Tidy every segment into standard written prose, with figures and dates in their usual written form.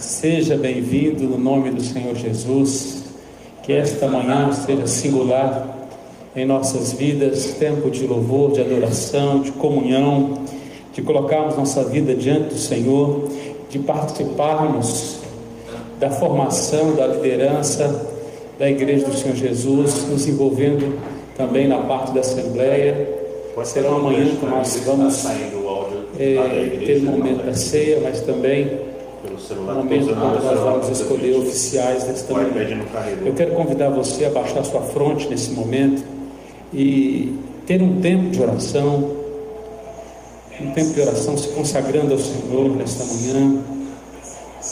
Seja bem-vindo no nome do Senhor Jesus. Que esta manhã seja singular em nossas vidas, tempo de louvor, de adoração, de comunhão, de colocarmos nossa vida diante do Senhor, de participarmos da formação, da liderança da Igreja do Senhor Jesus, nos envolvendo também na parte da Assembleia. Será uma manhã que nós vamos ter um momento da ceia, mas também um momento quando nós vamos escolher oficiais desta manhã. Eu quero convidar você a baixar sua fronte nesse momento e ter um tempo de oração, se consagrando ao Senhor nesta manhã.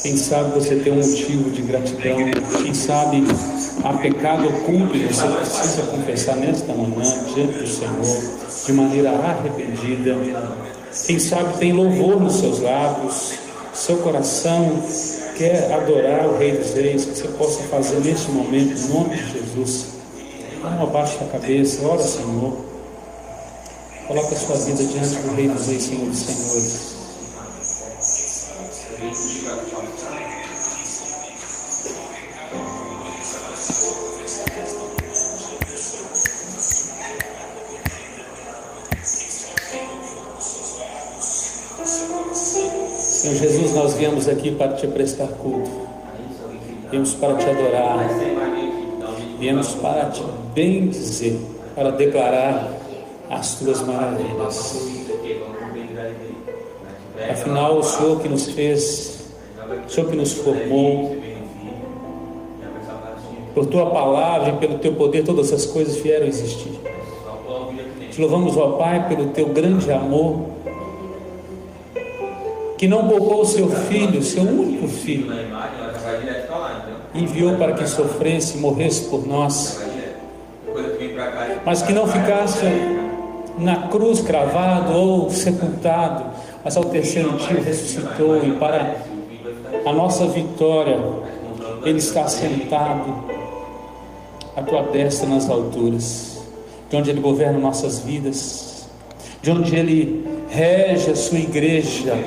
Quem sabe você tem um motivo de gratidão, quem sabe há pecado oculto e você precisa confessar nesta manhã diante do Senhor de maneira arrependida. Quem sabe tem louvor nos seus lábios, seu coração quer adorar o Rei dos Reis, que você possa fazer neste momento em nome de Jesus. Não abaixe a cabeça, ora Senhor, coloca a sua vida diante do Rei dos Reis, Senhor dos Senhores. Senhor Jesus, nós viemos aqui para te prestar culto, viemos para te adorar, viemos para te bendizer, para declarar as tuas maravilhas. Afinal, o Senhor que nos fez, o Senhor que nos formou, por tua palavra e pelo teu poder todas as coisas vieram a existir. Te louvamos, ó Pai, pelo teu grande amor, que não poupou o seu filho, seu único filho, enviou para que sofresse e morresse por nós, mas que não ficasse na cruz cravado ou sepultado, mas ao terceiro dia ressuscitou, e para a nossa vitória Ele está sentado à tua destra nas alturas, de onde Ele governa nossas vidas, de onde Ele rege a sua igreja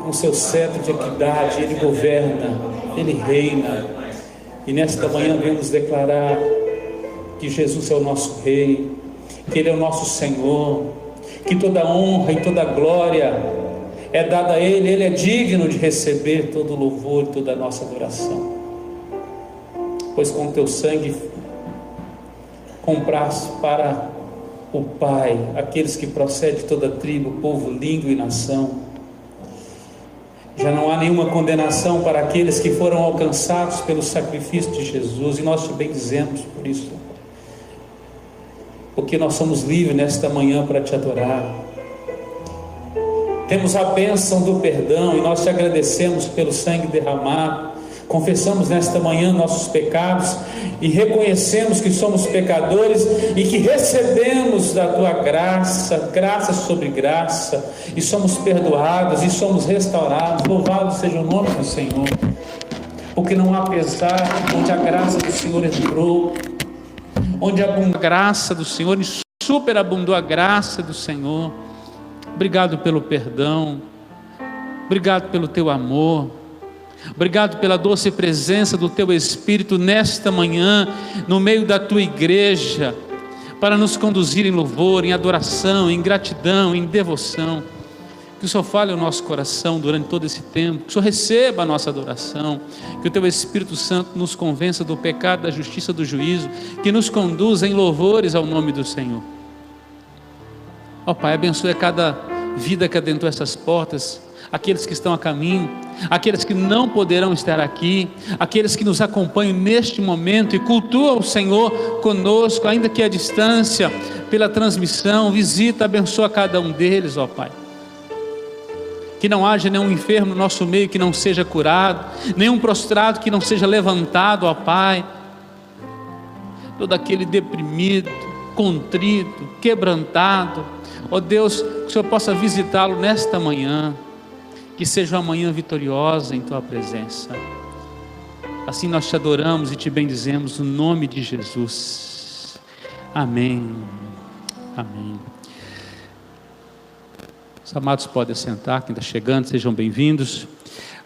com seu cetro de equidade. Ele governa, Ele reina. E nesta manhã viemos declarar que Jesus é o nosso Rei, que Ele é o nosso Senhor, que toda honra e toda glória é dada a Ele. Ele é digno de receber todo o louvor e toda a nossa adoração, pois com teu sangue compraste para o Pai aqueles que procedem de toda tribo, povo, língua e nação. Já não há nenhuma condenação para aqueles que foram alcançados pelo sacrifício de Jesus, e nós te bendizemos por isso, porque nós somos livres nesta manhã para te adorar. Temos a bênção do perdão e nós te agradecemos pelo sangue derramado. Confessamos nesta manhã nossos pecados e reconhecemos que somos pecadores e que recebemos da tua graça, graça sobre graça, e somos perdoados e somos restaurados. Louvado seja o nome do Senhor, porque não há pesar onde a graça do Senhor entrou, onde abundou a graça do Senhor e superabundou a graça do Senhor. Obrigado pelo perdão, obrigado pelo teu amor, obrigado pela doce presença do teu Espírito nesta manhã, no meio da tua igreja, para nos conduzir em louvor, em adoração, em gratidão, em devoção. Que o Senhor fale o nosso coração durante todo esse tempo, que o Senhor receba a nossa adoração, que o teu Espírito Santo nos convença do pecado, da justiça, do juízo, que nos conduza em louvores ao nome do Senhor. Ó Pai, abençoe cada vida que adentrou essas portas, aqueles que estão a caminho, aqueles que não poderão estar aqui, aqueles que nos acompanham neste momento e cultuam o Senhor conosco, ainda que à distância, pela transmissão. Visita, abençoa cada um deles, ó Pai. Que não haja nenhum enfermo no nosso meio que não seja curado, nenhum prostrado que não seja levantado, ó Pai. Todo aquele deprimido, contrito, quebrantado, ó Deus, que o Senhor possa visitá-lo nesta manhã, que seja uma manhã vitoriosa em tua presença. Assim nós te adoramos e te bendizemos no nome de Jesus. Amém. Amém. Os amados podem sentar, quem está chegando, sejam bem-vindos.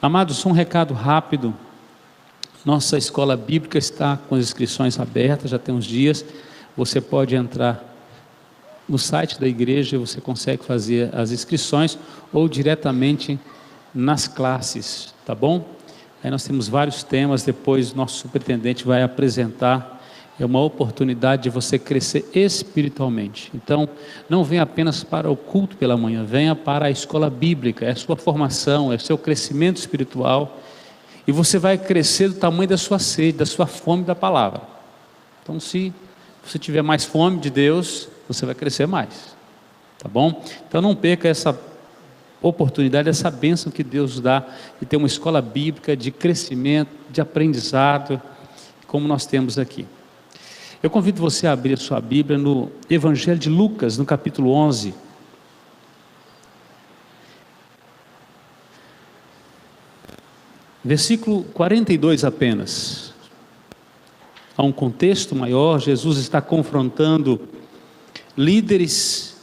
Amados, um recado rápido. Nossa escola bíblica está com as inscrições abertas, já tem uns dias. Você pode entrar no site da igreja, você consegue fazer as inscrições ou diretamente nas classes, tá bom? Aí nós temos vários temas, depois o nosso superintendente vai apresentar. É uma oportunidade de você crescer espiritualmente. Então, não venha apenas para o culto pela manhã, venha para a escola bíblica, é a sua formação, é o seu crescimento espiritual, e você vai crescer do tamanho da sua sede, da sua fome da palavra. Então, se você tiver mais fome de Deus, você vai crescer mais, tá bom? Então não perca essa oportunidade, essa bênção que Deus dá, de ter uma escola bíblica de crescimento, de aprendizado, como nós temos aqui. Eu convido você a abrir a sua Bíblia no Evangelho de Lucas, no capítulo 11. Versículo 42 apenas. Há um contexto maior, Jesus está confrontando líderes,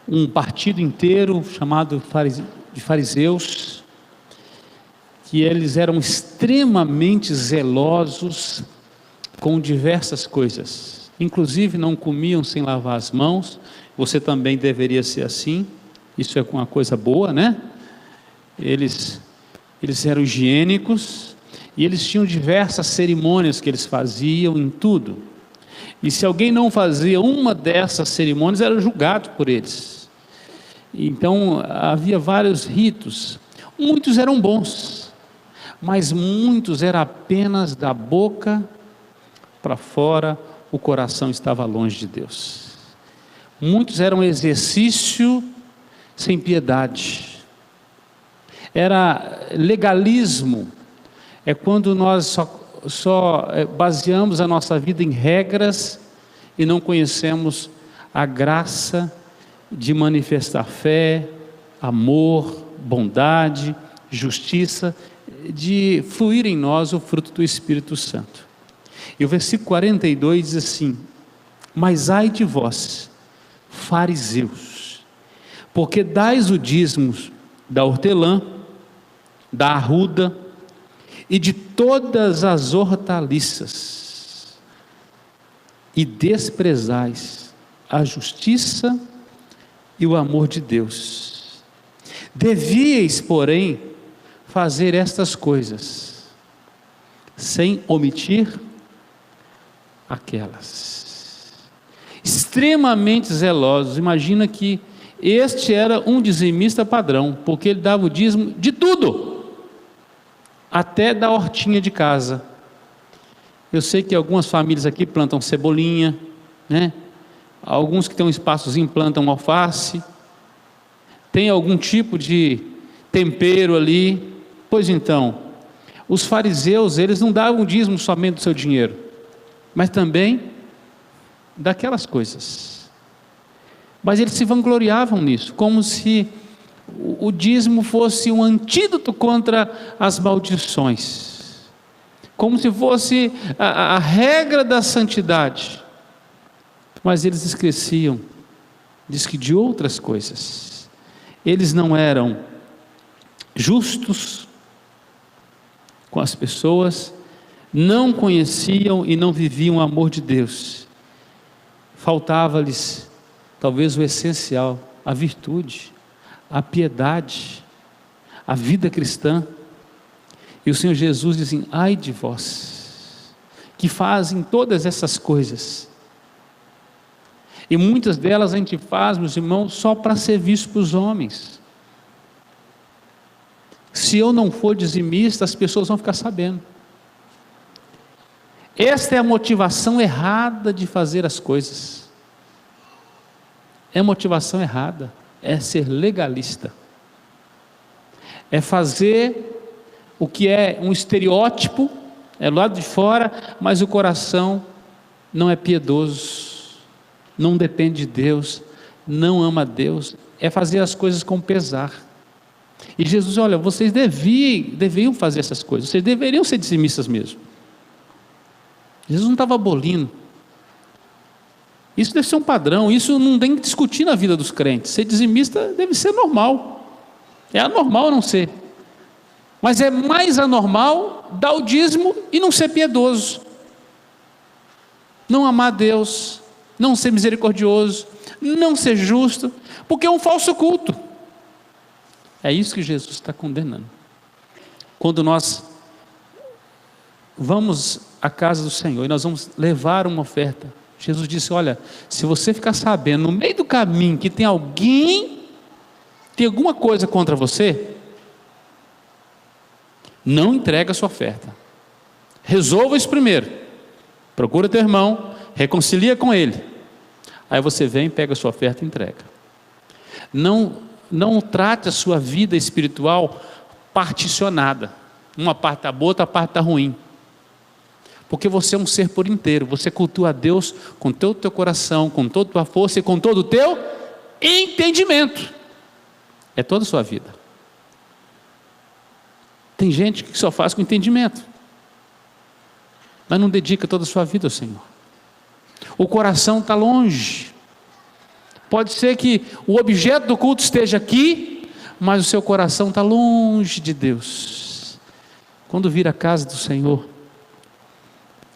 um partido inteiro chamado de fariseus, que eles eram extremamente zelosos com diversas coisas, inclusive não comiam sem lavar as mãos. Você também deveria ser assim, isso é uma coisa boa, né? Eles eram higiênicos, e eles tinham diversas cerimônias que eles faziam em tudo, e se alguém não fazia uma dessas cerimônias, era julgado por eles. Então havia vários ritos, muitos eram bons, mas muitos eram apenas da boca para fora, o coração estava longe de Deus. Muitos eram exercício sem piedade, era legalismo, é quando nós só baseamos a nossa vida em regras e não conhecemos a graça de manifestar fé, amor, bondade, justiça, de fluir em nós o fruto do Espírito Santo. E o versículo 42 diz assim: mas ai de vós, fariseus, porque dais o dízimo da hortelã, da arruda e de todas as hortaliças, e desprezais a justiça e o amor de Deus. Devíeis, porém, fazer estas coisas, sem omitir aquelas. Extremamente zelosos. Imagina que este era um dizimista padrão, porque ele dava o dízimo de tudo, até da hortinha de casa. Eu sei que algumas famílias aqui plantam cebolinha, né? Alguns que têm um espaçozinho plantam alface, tem algum tipo de tempero ali. Pois então, os fariseus, eles não davam dízimo somente do seu dinheiro, mas também daquelas coisas. Mas eles se vangloriavam nisso, como se o dízimo fosse um antídoto contra as maldições, como se fosse a regra da santidade. Mas eles esqueciam, diz que de outras coisas. Eles não eram justos com as pessoas, não conheciam e não viviam o amor de Deus. Faltava-lhes talvez o essencial, a virtude, a piedade, a vida cristã. E o Senhor Jesus diz assim: ai de vós, que fazem todas essas coisas. E muitas delas a gente faz, meus irmãos, só para ser visto para os homens. Se eu não for dizimista, as pessoas vão ficar sabendo. Esta é a motivação errada de fazer as coisas. É a motivação errada, é ser legalista. É fazer o que é um estereótipo, é do lado de fora, mas o coração não é piedoso, não depende de Deus, não ama Deus, é fazer as coisas com pesar. E Jesus, olha, vocês deviam fazer essas coisas, vocês deveriam ser dizimistas mesmo. Jesus não estava abolindo, Isso deve ser um padrão, isso não tem que discutir na vida dos crentes. Ser dizimista deve ser normal, é anormal não ser, mas é mais anormal dar o dízimo e não ser piedoso, não amar Deus, não ser misericordioso, não ser justo, porque é um falso culto. É isso que Jesus está condenando. Quando nós vamos à casa do Senhor e nós vamos levar uma oferta, Jesus disse: olha, se você ficar sabendo no meio do caminho que tem alguma coisa contra você, não entrega a sua oferta, resolva isso primeiro, procura teu irmão, reconcilia com ele, aí você vem, pega a sua oferta e entrega. Não trate a sua vida espiritual particionada, uma parte está boa, outra parte está ruim, porque você é um ser por inteiro, você cultua a Deus com todo o teu coração, com toda a tua força e com todo o teu entendimento, é toda a sua vida. Tem gente que só faz com entendimento, mas não dedica toda a sua vida ao Senhor, o coração está longe. Pode ser que o objeto do culto esteja aqui, mas o seu coração está longe de Deus. Quando vir à casa do Senhor,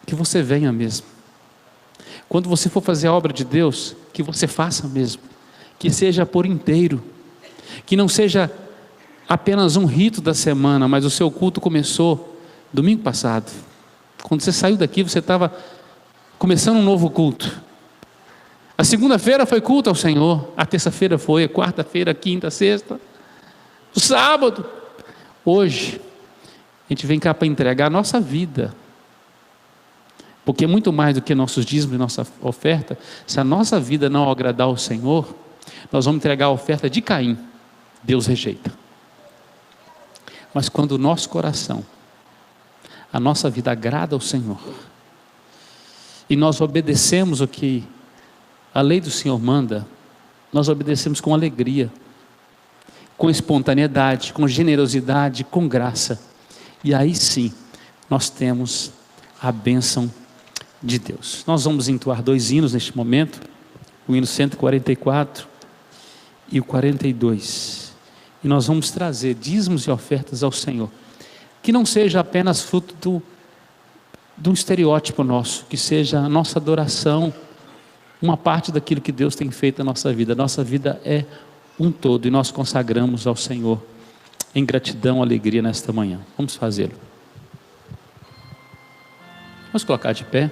que você venha mesmo. Quando você for fazer a obra de Deus, que você faça mesmo, que seja por inteiro, que não seja apenas um rito da semana, mas o seu culto começou domingo passado. Quando você saiu daqui, você estava começando um novo culto. A segunda-feira foi culto ao Senhor, a terça-feira foi, a quarta-feira, a quinta, a sexta, o sábado. Hoje, a gente vem cá para entregar a nossa vida, porque muito mais do que nossos dízimos e nossa oferta, se a nossa vida não agradar ao Senhor, nós vamos entregar a oferta de Caim, Deus rejeita. Mas quando o nosso coração, a nossa vida agrada ao Senhor, e nós obedecemos o que a lei do Senhor manda, nós obedecemos com alegria, com espontaneidade, com generosidade, com graça, e aí sim, nós temos a bênção de Deus. Nós vamos entoar 2 hinos neste momento, o hino 144 e o 42, e nós vamos trazer dízimos e ofertas ao Senhor, que não seja apenas fruto de um estereótipo nosso, que seja a nossa adoração, uma parte daquilo que Deus tem feito na nossa vida. Nossa vida é um todo e nós consagramos ao Senhor em gratidão, alegria nesta manhã. Vamos fazê-lo. Vamos colocar de pé.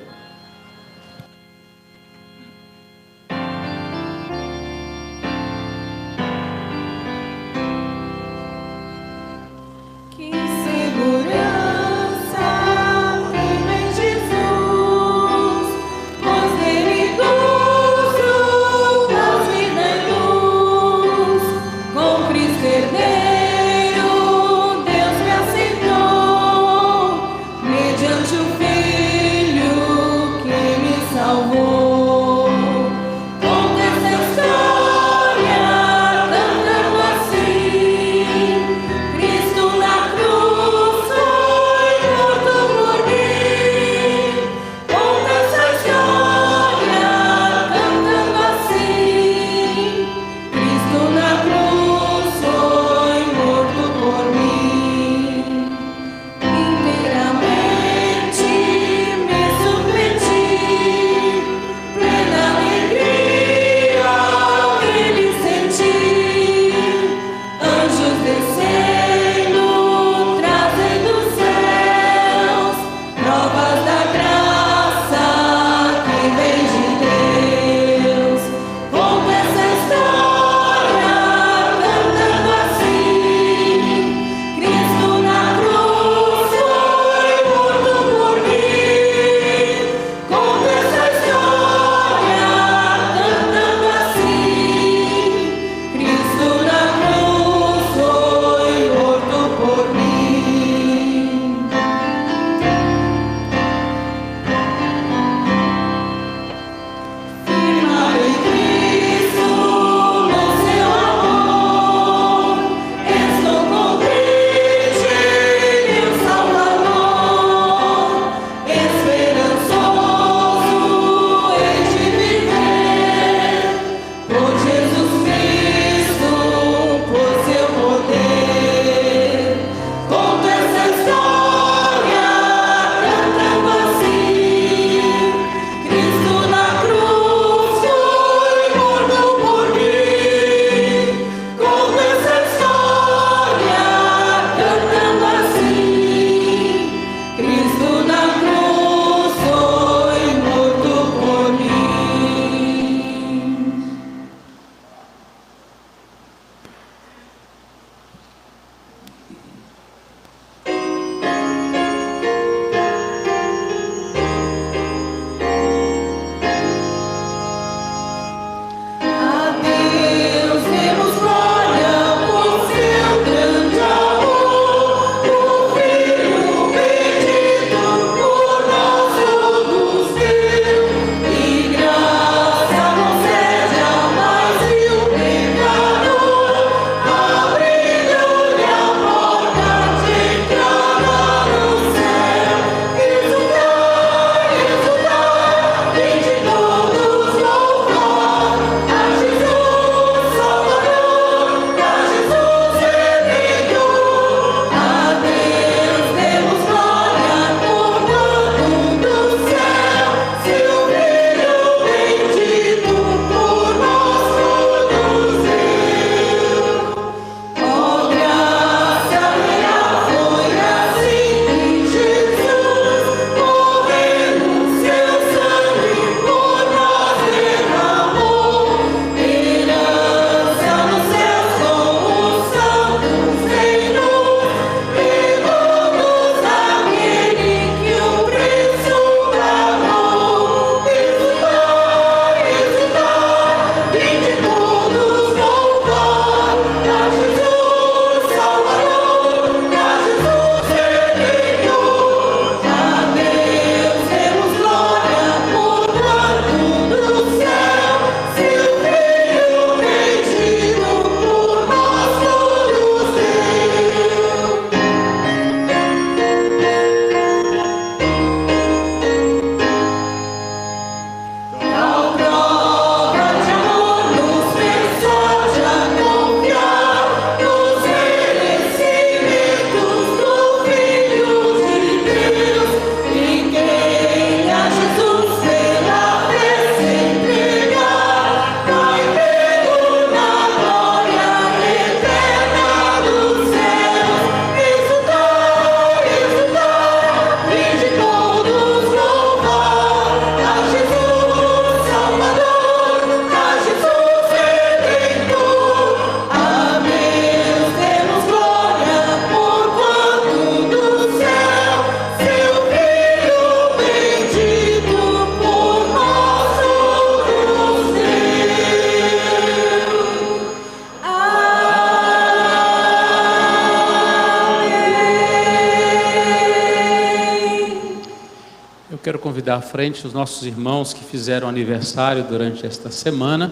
quero convidar à frente os nossos irmãos que fizeram aniversário durante esta semana.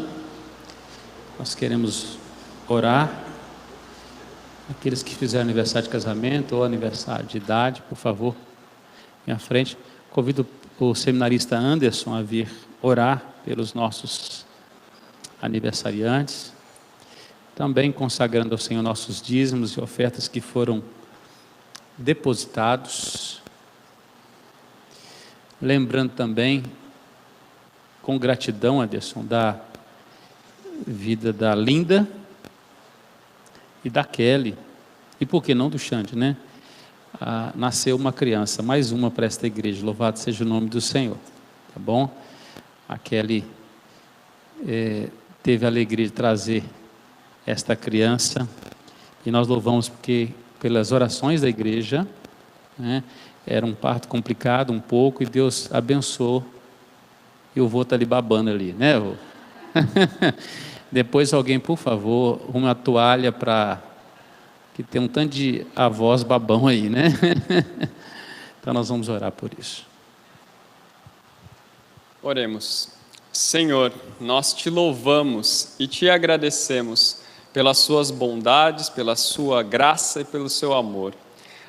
Nós queremos orar. Aqueles que fizeram aniversário de casamento ou aniversário de idade, por favor, venha à frente. Convido o seminarista Anderson a vir orar pelos nossos aniversariantes. Também consagrando ao Senhor nossos dízimos e ofertas que foram depositados. Lembrando também, com gratidão, Anderson, da vida da Linda e da Kelly, e por que não do Xande, né? Nasceu uma criança, mais uma para esta igreja, louvado seja o nome do Senhor, tá bom? A Kelly teve a alegria de trazer esta criança, e nós louvamos porque, pelas orações da igreja, né, era um parto complicado um pouco, e Deus abençoou, e o vô está ali babando ali, né, vô? Depois alguém, por favor, uma toalha para... que tem um tanto de avós babão aí, né? Então nós vamos orar por isso. Oremos. Senhor, nós te louvamos e te agradecemos pelas suas bondades, pela sua graça e pelo seu amor.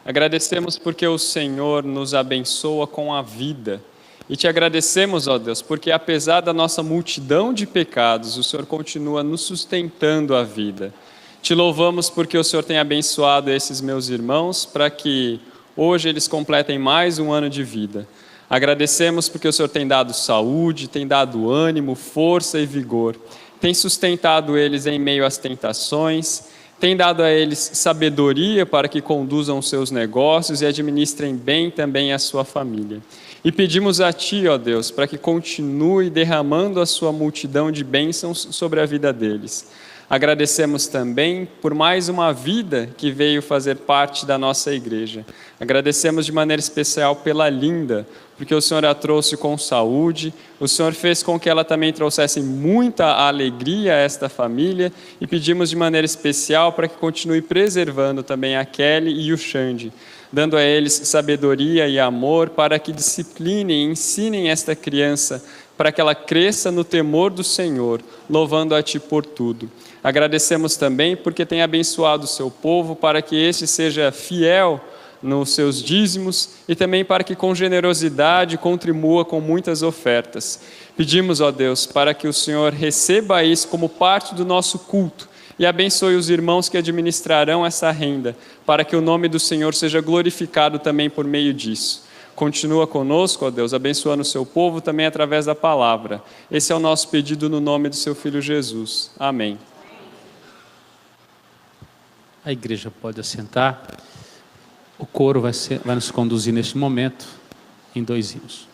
Agradecemos porque o Senhor nos abençoa com a vida. E te agradecemos, ó Deus, porque apesar da nossa multidão de pecados, o Senhor continua nos sustentando a vida. Te louvamos porque o Senhor tem abençoado esses meus irmãos para que hoje eles completem mais um ano de vida. Agradecemos porque o Senhor tem dado saúde, tem dado ânimo, força e vigor. Tem sustentado eles em meio às tentações, tem dado a eles sabedoria para que conduzam os seus negócios e administrem bem também a sua família. E pedimos a Ti, ó Deus, para que continue derramando a sua multidão de bênçãos sobre a vida deles. Agradecemos também por mais uma vida que veio fazer parte da nossa igreja. Agradecemos de maneira especial pela Linda, porque o Senhor a trouxe com saúde, o Senhor fez com que ela também trouxesse muita alegria a esta família, e pedimos de maneira especial para que continue preservando também a Kelly e o Xande, dando a eles sabedoria e amor para que disciplinem e ensinem esta criança, para que ela cresça no temor do Senhor, louvando a Ti por tudo. Agradecemos também porque tem abençoado o seu povo, para que este seja fiel nos seus dízimos e também para que com generosidade contribua com muitas ofertas. Pedimos, ó Deus, para que o Senhor receba isso como parte do nosso culto e abençoe os irmãos que administrarão essa renda, para que o nome do Senhor seja glorificado também por meio disso. Continua conosco, ó Deus, abençoando o seu povo também através da palavra. Esse é o nosso pedido no nome do seu Filho Jesus. Amém. A igreja pode assentar. O coro vai nos conduzir neste momento em 2 hinos.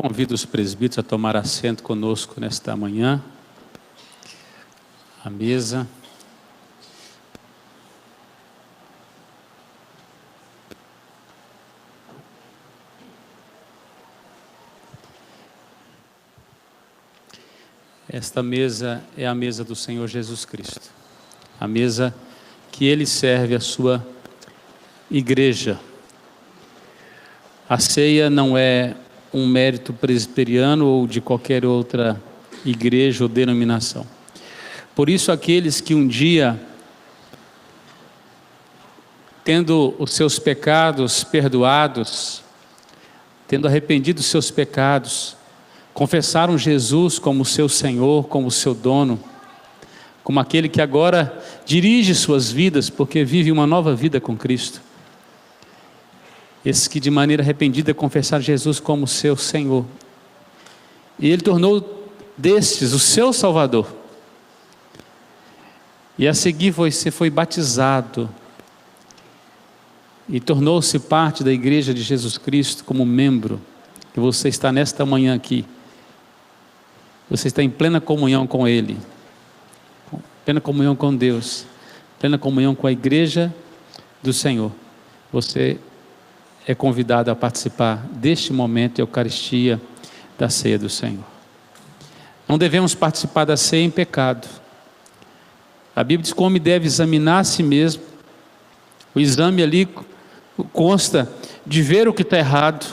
Convido os presbíteros a tomar assento conosco nesta manhã. A mesa. Esta mesa é a mesa do Senhor Jesus Cristo. A mesa que Ele serve a sua igreja. A ceia não é um mérito presbiteriano ou de qualquer outra igreja ou denominação. Por isso, aqueles que um dia, tendo os seus pecados perdoados, tendo arrependido dos seus pecados, confessaram Jesus como seu Senhor, como seu dono, como aquele que agora dirige suas vidas, porque vive uma nova vida com Cristo. Esses que de maneira arrependida confessaram Jesus como seu Senhor, e Ele tornou destes o seu Salvador, e a seguir você foi batizado, e tornou-se parte da igreja de Jesus Cristo como membro, e você está nesta manhã aqui, você está em plena comunhão com Ele, plena comunhão com Deus, plena comunhão com a igreja do Senhor. Você é convidado a participar deste momento de Eucaristia da ceia do Senhor. Não devemos participar da ceia em pecado. A Bíblia diz que o homem deve examinar a si mesmo. O exame ali consta de ver o que está errado,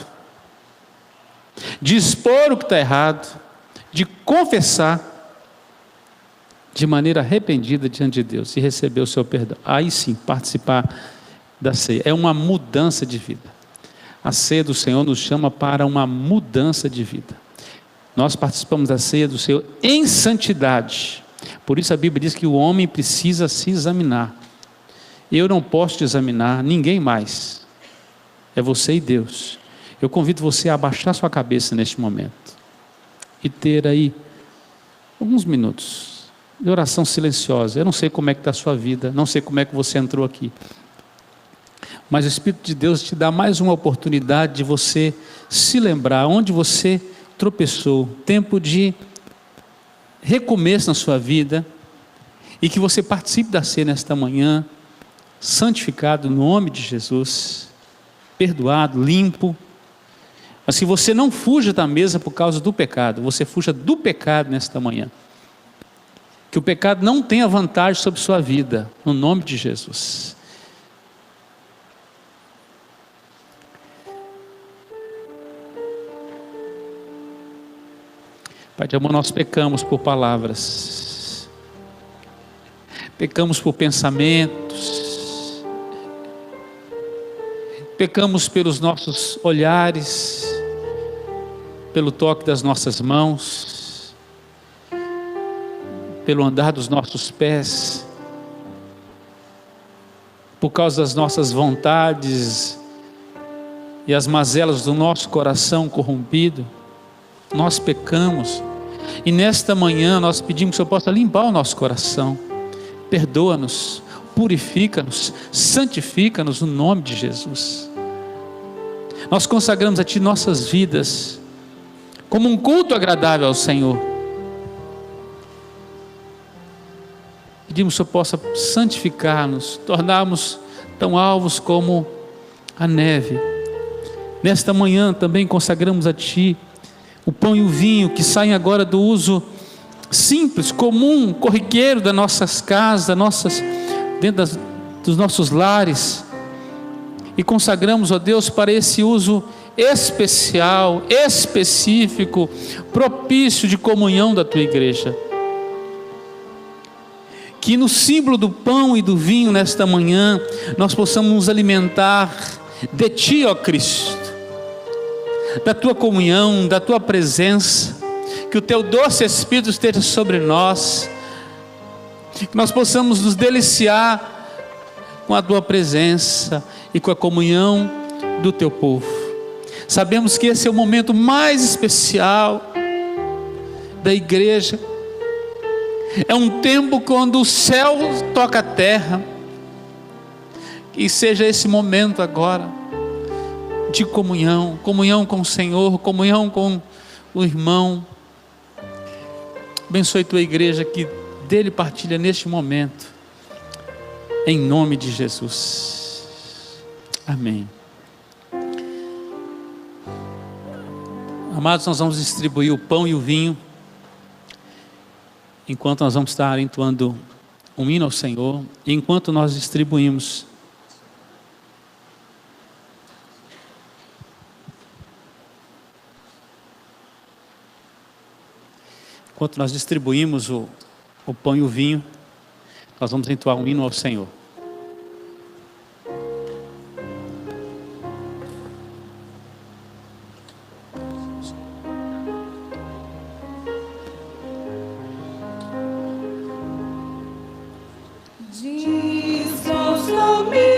de expor o que está errado, de confessar de maneira arrependida diante de Deus e receber o seu perdão. Aí sim, participar da ceia. É uma mudança de vida. A ceia do Senhor nos chama para uma mudança de vida. Nós participamos da ceia do Senhor em santidade. Por isso a Bíblia diz que o homem precisa se examinar. Eu não posso te examinar, ninguém mais. É você e Deus. Eu convido você a abaixar sua cabeça neste momento e ter aí alguns minutos de oração silenciosa. Eu não sei como é que está a sua vida, não sei como é que você entrou aqui, mas o Espírito de Deus te dá mais uma oportunidade de você se lembrar onde você tropeçou, tempo de recomeço na sua vida, e que você participe da ceia nesta manhã, santificado no nome de Jesus, perdoado, limpo. Mas se você não fuja da mesa por causa do pecado, você fuja do pecado nesta manhã, que o pecado não tenha vantagem sobre sua vida, no nome de Jesus. Pai de amor, nós pecamos por palavras, pecamos por pensamentos, pecamos pelos nossos olhares, pelo toque das nossas mãos, pelo andar dos nossos pés, por causa das nossas vontades e as mazelas do nosso coração corrompido. Nós pecamos, e nesta manhã nós pedimos que o Senhor possa limpar o nosso coração. Perdoa-nos, purifica-nos, santifica-nos no nome de Jesus. Nós consagramos a Ti nossas vidas como um culto agradável ao Senhor. Pedimos que o Senhor possa santificar-nos, tornarmos tão alvos como a neve. Nesta manhã também consagramos a Ti o pão e o vinho que saem agora do uso simples, comum, corriqueiro das nossas casas, dentro dos nossos lares, e consagramos, ó Deus, para esse uso especial, específico, propício de comunhão da Tua igreja. Que no símbolo do pão e do vinho nesta manhã, nós possamos nos alimentar de Ti, ó Cristo, da Tua comunhão, da Tua presença, que o Teu doce Espírito esteja sobre nós, que nós possamos nos deliciar com a Tua presença e com a comunhão do Teu povo. Sabemos que esse é o momento mais especial da igreja, é um tempo quando o céu toca a terra, que seja esse momento agora, de comunhão, comunhão com o Senhor, comunhão com o irmão. Abençoe tua igreja que dele partilha neste momento, em nome de Jesus. Amém. Amados, nós vamos distribuir o pão e o vinho, enquanto nós vamos estar entoando um hino ao Senhor, e enquanto nós distribuímos, o pão e o vinho, nós vamos entoar um hino ao Senhor. Ministra o vinho.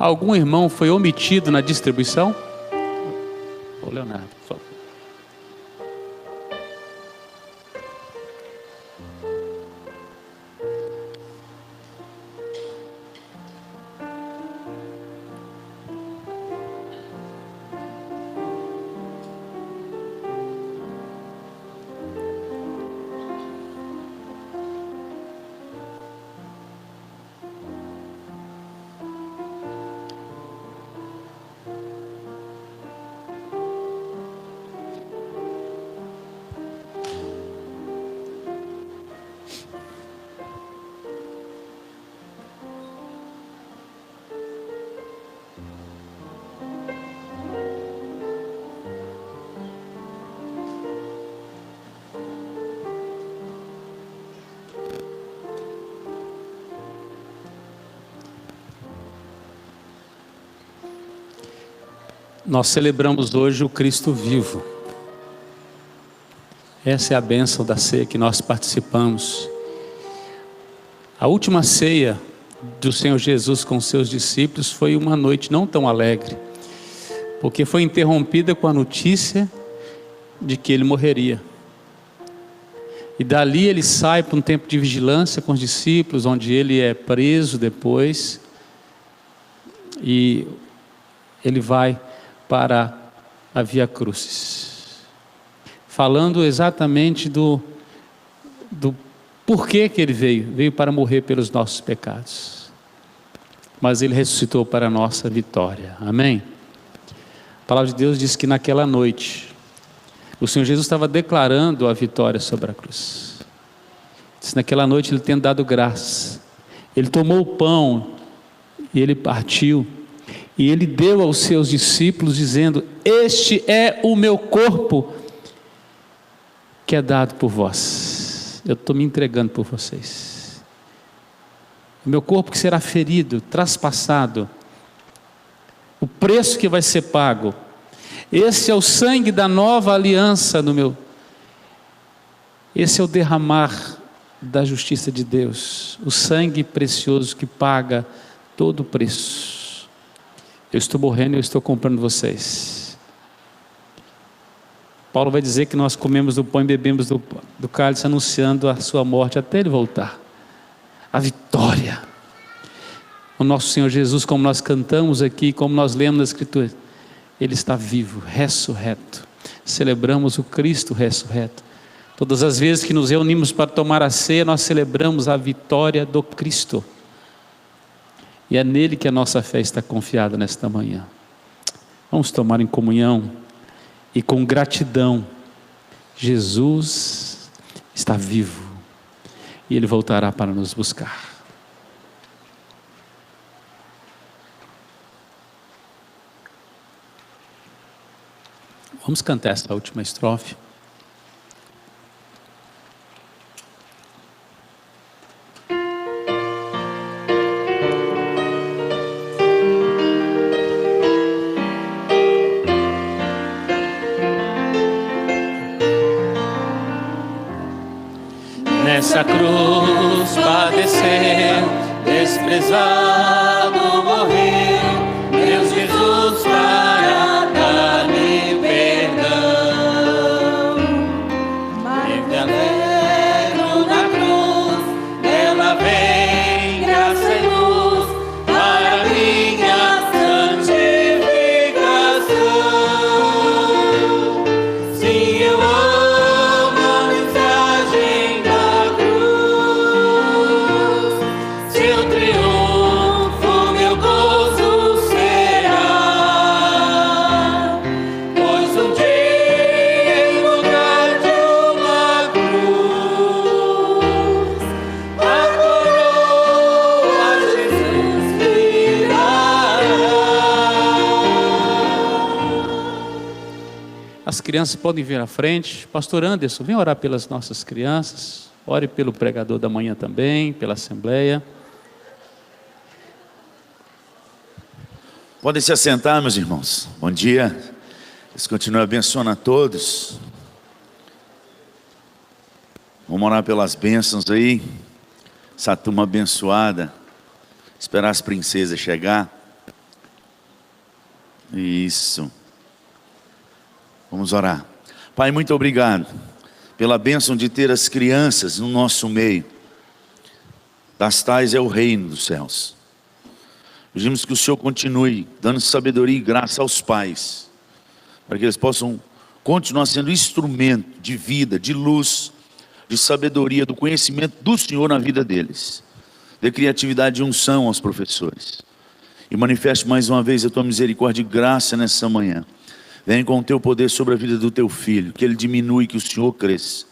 Algum irmão foi omitido na distribuição? Ô Leonardo, por favor. Nós celebramos hoje o Cristo vivo. Essa é a bênção da ceia que nós participamos. A última ceia do Senhor Jesus com seus discípulos foi uma noite não tão alegre, porque foi interrompida com a notícia de que ele morreria. E dali ele sai para um tempo de vigilância com os discípulos, onde ele é preso depois, e ele vai para a Via Crucis, falando exatamente do porquê que ele veio para morrer pelos nossos pecados, mas ele ressuscitou para a nossa vitória, amém? A palavra de Deus diz que naquela noite, o Senhor Jesus estava declarando a vitória sobre a cruz. Diz, naquela noite ele tem dado graça, ele tomou o pão e ele partiu, e ele deu aos seus discípulos dizendo: este é o meu corpo que é dado por vós. Eu estou me entregando por vocês. O meu corpo que será ferido, traspassado, o preço que vai ser pago. Esse é o sangue da nova aliança no meu. Esse é o derramar da justiça de Deus, o sangue precioso que paga todo o preço. Eu estou morrendo e eu estou comprando vocês. Paulo vai dizer que nós comemos do pão e bebemos do cálice, anunciando a sua morte até ele voltar. A vitória. O nosso Senhor Jesus, como nós cantamos aqui, como nós lemos na Escritura, ele está vivo, ressurreto. Celebramos o Cristo ressurreto. Todas as vezes que nos reunimos para tomar a ceia, nós celebramos a vitória do Cristo. E é nele que a nossa fé está confiada nesta manhã. Vamos tomar em comunhão e com gratidão. Jesus está vivo e ele voltará para nos buscar. Vamos cantar essa última estrofe. Nessa cruz padeceu, desprezado morreu, meu Jesus para dar-me perdão. Eu me alegro na cruz, nela vem graça e luz para minha santificação. Sim, eu amo a mensagem da cruz, seu triunfo meu gozo será, pois um dia em lugar de uma cruz, a coroa Jesus me dará. As crianças podem vir à frente. Pastor Anderson, vem orar pelas nossas crianças. Ore pelo pregador da manhã também, pela assembleia. Podem se assentar, meus irmãos. Bom dia. Deus continue abençoando a todos. Vamos orar pelas bênçãos aí. Essa turma abençoada. Esperar as princesas chegar. Isso. Vamos orar. Pai, muito obrigado pela bênção de ter as crianças no nosso meio. Das tais é o reino dos céus. Pedimos que o Senhor continue dando sabedoria e graça aos pais, para que eles possam continuar sendo instrumento de vida, de luz, de sabedoria, do conhecimento do Senhor na vida deles. Dê criatividade e unção aos professores. E manifeste mais uma vez a tua misericórdia e graça nessa manhã. Vem com o teu poder sobre a vida do teu filho, que ele diminua e que o Senhor cresça.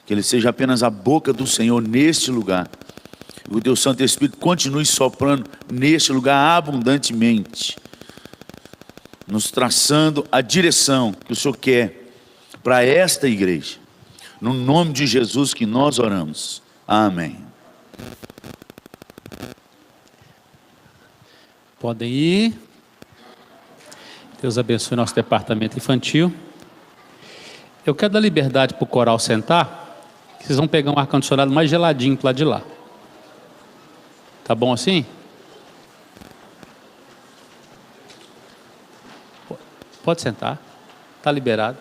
Que ele seja apenas a boca do Senhor neste lugar. Que o teu Santo Espírito continue soprando neste lugar abundantemente, nos traçando a direção que o Senhor quer para esta igreja. No nome de Jesus que nós oramos. Amém. Podem ir. Deus abençoe nosso departamento infantil. Eu quero dar liberdade para o coral sentar. Vocês vão pegar um ar-condicionado mais geladinho para lá de lá. Tá bom assim? Pode sentar. Está liberado.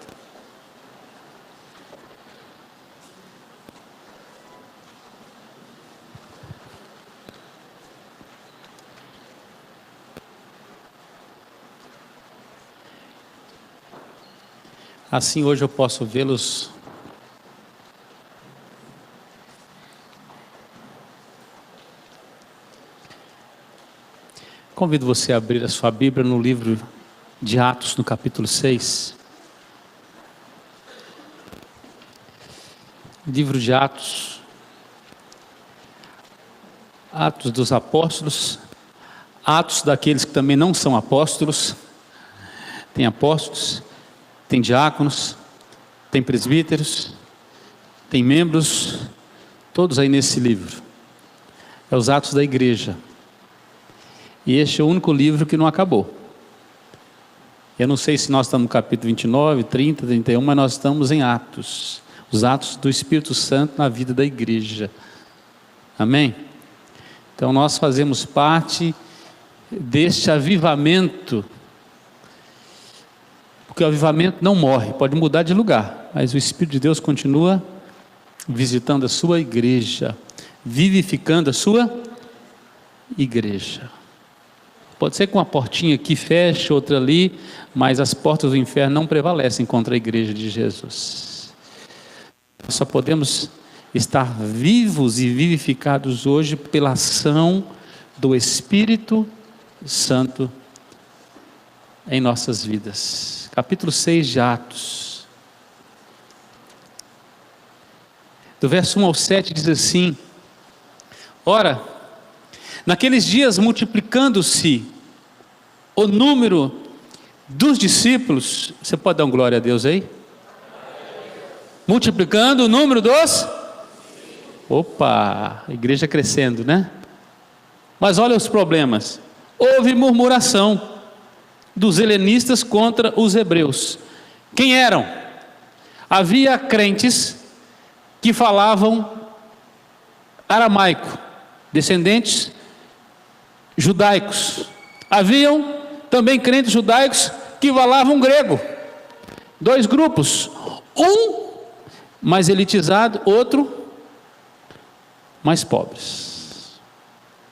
Assim hoje eu posso vê-los Convido você a abrir a sua Bíblia no livro de Atos, no capítulo 6. Livro de Atos. Atos dos apóstolos. Atos daqueles que também não são apóstolos. Tem apóstolos, tem diáconos, tem presbíteros, tem membros, todos aí nesse livro. É os Atos da igreja. E este é o único livro que não acabou. Eu não sei se nós estamos no capítulo 29, 30, 31, mas nós estamos em Atos. Os Atos do Espírito Santo na vida da igreja. Amém? Então nós fazemos parte deste avivamento. Porque o avivamento não morre, pode mudar de lugar, mas o Espírito de Deus continua visitando a sua igreja, vivificando a sua igreja. Pode ser que uma portinha aqui feche, outra ali, mas as portas do inferno não prevalecem contra a igreja de Jesus. Nós só podemos estar vivos e vivificados hoje pela ação do Espírito Santo em nossas vidas. Capítulo 6 de Atos. Do verso 1 ao 7 diz assim: Ora, naqueles dias, multiplicando-se o número dos discípulos, você pode dar um glória a Deus aí? Multiplicando o número dos... Opa, a igreja crescendo, né? Mas olha os problemas. Houve murmuração dos helenistas contra os hebreus. Quem eram? Havia crentes que falavam aramaico, descendentes judaicos. Haviam também crentes judaicos que falavam grego. Dois grupos, um mais elitizado, outro mais pobres.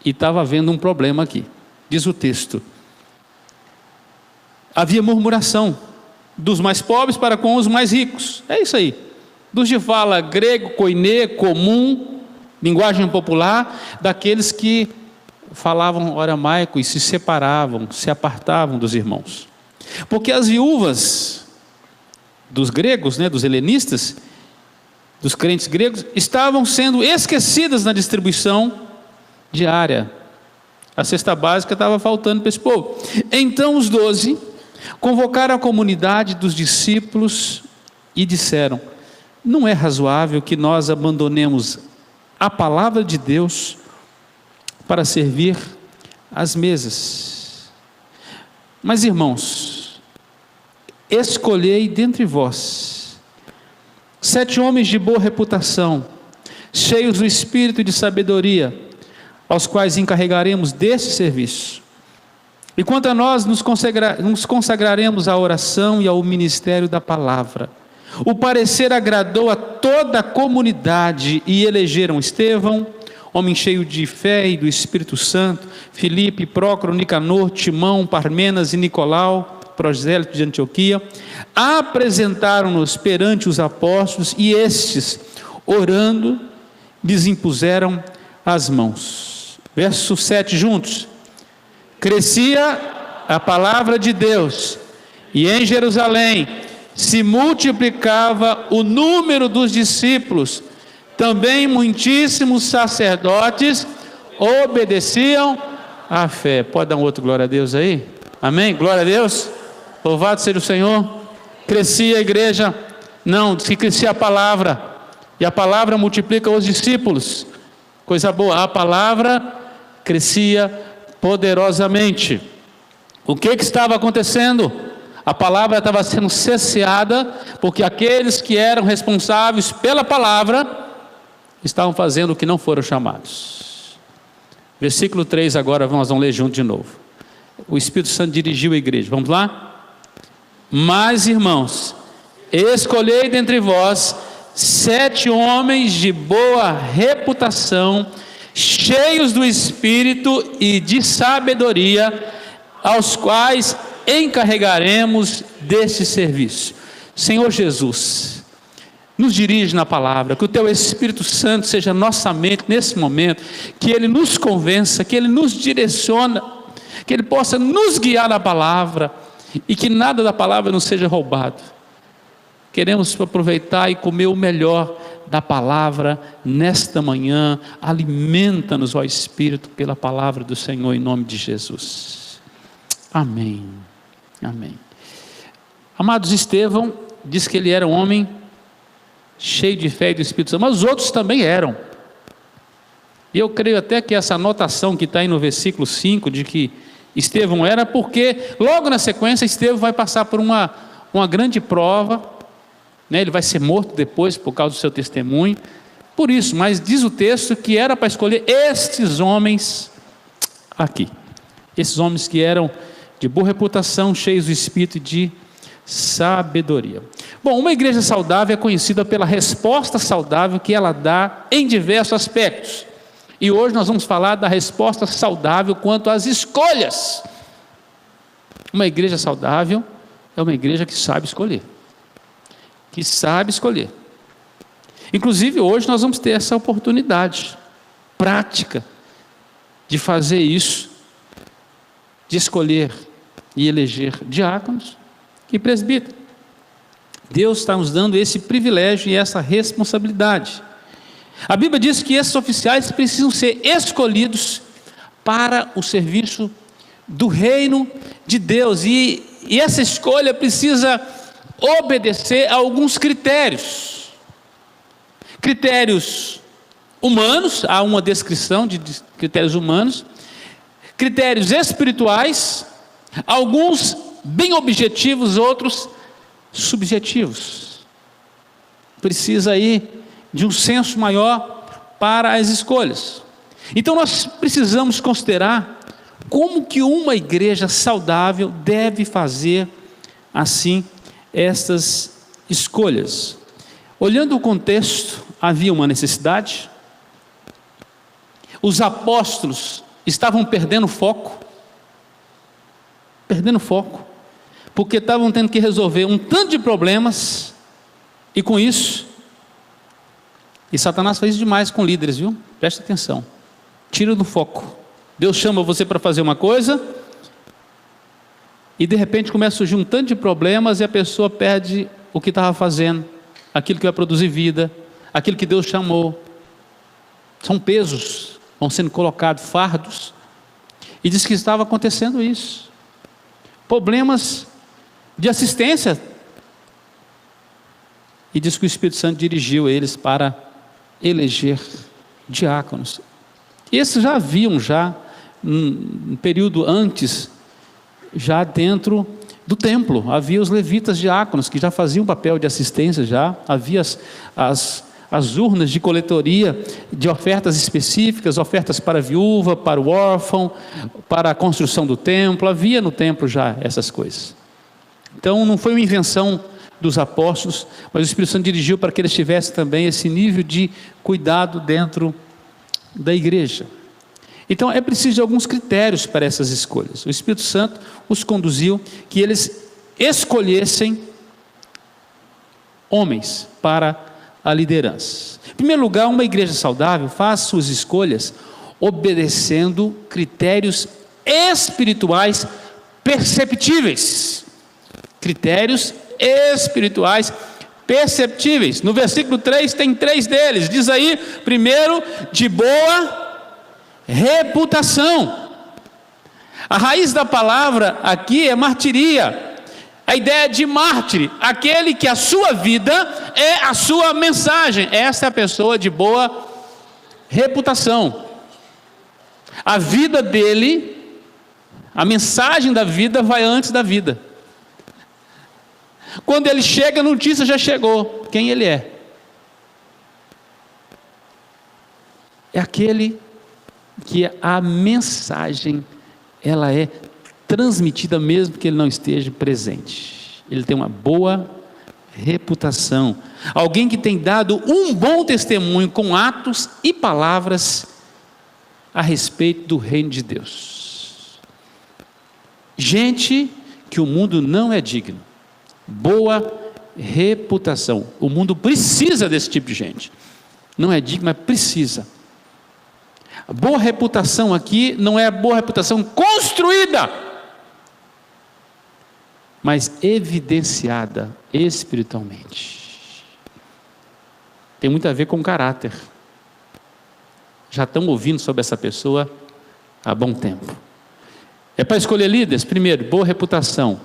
E estava havendo um problema aqui. Diz o texto: havia murmuração dos mais pobres para com os mais ricos. É isso aí. Dos de fala grego, koiné, comum, linguagem popular, daqueles que falavam aramaico e se separavam, se apartavam dos irmãos. Porque as viúvas dos gregos, dos helenistas, dos crentes gregos, estavam sendo esquecidas na distribuição diária. A cesta básica estava faltando para esse povo. Então os 12 convocaram a comunidade dos discípulos e disseram: não é razoável que nós abandonemos a palavra de Deus para servir às mesas. Mas irmãos, escolhei dentre vós 7 homens de boa reputação, cheios do espírito e de sabedoria, aos quais encarregaremos deste serviço. E quanto a nós, nos consagraremos à oração e ao ministério da palavra. O parecer agradou a toda a comunidade e elegeram Estevão, homem cheio de fé e do Espírito Santo, Filipe, Prócoro, Nicanor, Timão, Parmenas e Nicolau, prosélito de Antioquia, apresentaram-nos perante os apóstolos e estes, orando, lhes impuseram as mãos. Verso 7 juntos. Crescia a palavra de Deus e em Jerusalém se multiplicava o número dos discípulos. Também muitíssimos sacerdotes obedeciam à fé. Pode dar um outro glória a Deus aí? Amém? Glória a Deus. Louvado seja o Senhor. Crescia a igreja? Não, diz que crescia a palavra. E a palavra multiplica os discípulos. Coisa boa. A palavra crescia poderosamente. O que estava acontecendo? A palavra estava sendo cesseada, porque aqueles que eram responsáveis pela palavra estavam fazendo o que não foram chamados. Versículo 3 agora, nós vamos ler junto de novo. O Espírito Santo dirigiu a igreja, vamos lá? Mas irmãos, escolhei dentre vós 7 homens de boa reputação, cheios do Espírito e de sabedoria, aos quais encarregaremos deste serviço. Senhor Jesus, nos dirige na palavra, que o Teu Espírito Santo seja nossa mente nesse momento, que Ele nos convença, que Ele nos direcione, que Ele possa nos guiar na palavra, e que nada da palavra não seja roubado. Queremos aproveitar e comer o melhor da palavra nesta manhã. Alimenta-nos, ó Espírito, pela palavra do Senhor, em nome de Jesus. Amém. Amém. Amados, Estevão diz que ele era um homem cheio de fé e do Espírito Santo, mas os outros também eram. E eu creio até que essa anotação que está aí no versículo 5, de que Estevão era, porque logo na sequência Estevão vai passar por uma grande prova, né? Ele vai ser morto depois por causa do seu testemunho, por isso, mas diz o texto que era para escolher estes homens aqui, esses homens que eram de boa reputação, cheios do Espírito e de sabedoria. Bom, uma igreja saudável é conhecida pela resposta saudável que ela dá em diversos aspectos. E hoje nós vamos falar da resposta saudável quanto às escolhas. Uma igreja saudável é uma igreja que sabe escolher. Que sabe escolher. Inclusive hoje nós vamos ter essa oportunidade prática de fazer isso, de escolher e eleger diáconos e presbíteros. Deus está nos dando esse privilégio e essa responsabilidade. A Bíblia diz que esses oficiais precisam ser escolhidos para o serviço do reino de Deus, e essa escolha precisa obedecer a alguns critérios humanos. Há uma descrição de critérios humanos, critérios espirituais, alguns bem objetivos, outros subjetivos. Precisa aí de um senso maior para as escolhas. Então nós precisamos considerar como que uma igreja saudável deve fazer assim estas escolhas. Olhando o contexto, havia uma necessidade. Os apóstolos estavam perdendo foco, porque estavam tendo que resolver um tanto de problemas, e com isso, e Satanás faz isso demais com líderes, viu? Presta atenção, tira do foco. Deus chama você para fazer uma coisa, e de repente começa a surgir um tanto de problemas, e a pessoa perde o que estava fazendo, aquilo que vai produzir vida, aquilo que Deus chamou. São pesos, vão sendo colocados, fardos, e diz que estava acontecendo isso. Problemas de assistência, e diz que o Espírito Santo dirigiu eles para eleger diáconos. Esses já haviam, um período antes, já dentro do templo, havia os levitas diáconos, que já faziam papel de assistência, já havia as urnas de coletoria de ofertas específicas, ofertas para a viúva, para o órfão, para a construção do templo. Havia no templo já essas coisas. Então não foi uma invenção dos apóstolos, mas o Espírito Santo dirigiu para que eles tivessem também esse nível de cuidado dentro da igreja. Então é preciso de alguns critérios para essas escolhas. O Espírito Santo os conduziu que eles escolhessem homens para a liderança. Em primeiro lugar, uma igreja saudável faz suas escolhas obedecendo critérios espirituais perceptíveis. Critérios espirituais perceptíveis. No versículo 3 tem 3 deles. Diz aí, primeiro, de boa reputação. A raiz da palavra aqui é martiria. A ideia de mártir, aquele que a sua vida é a sua mensagem. Essa é a pessoa de boa reputação. A vida dele, a mensagem da vida vai antes da vida. Quando ele chega, a notícia já chegou. Quem ele é? É aquele que a mensagem, ela é transmitida mesmo que ele não esteja presente. Ele tem uma boa reputação. Alguém que tem dado um bom testemunho com atos e palavras a respeito do reino de Deus. Gente que o mundo não é digno. Boa reputação. O mundo precisa desse tipo de gente. Não é digno, mas precisa. A boa reputação aqui não é a boa reputação construída, mas evidenciada espiritualmente. Tem muito a ver com caráter. Já estão ouvindo sobre essa pessoa há bom tempo. É para escolher líderes? Primeiro, boa reputação.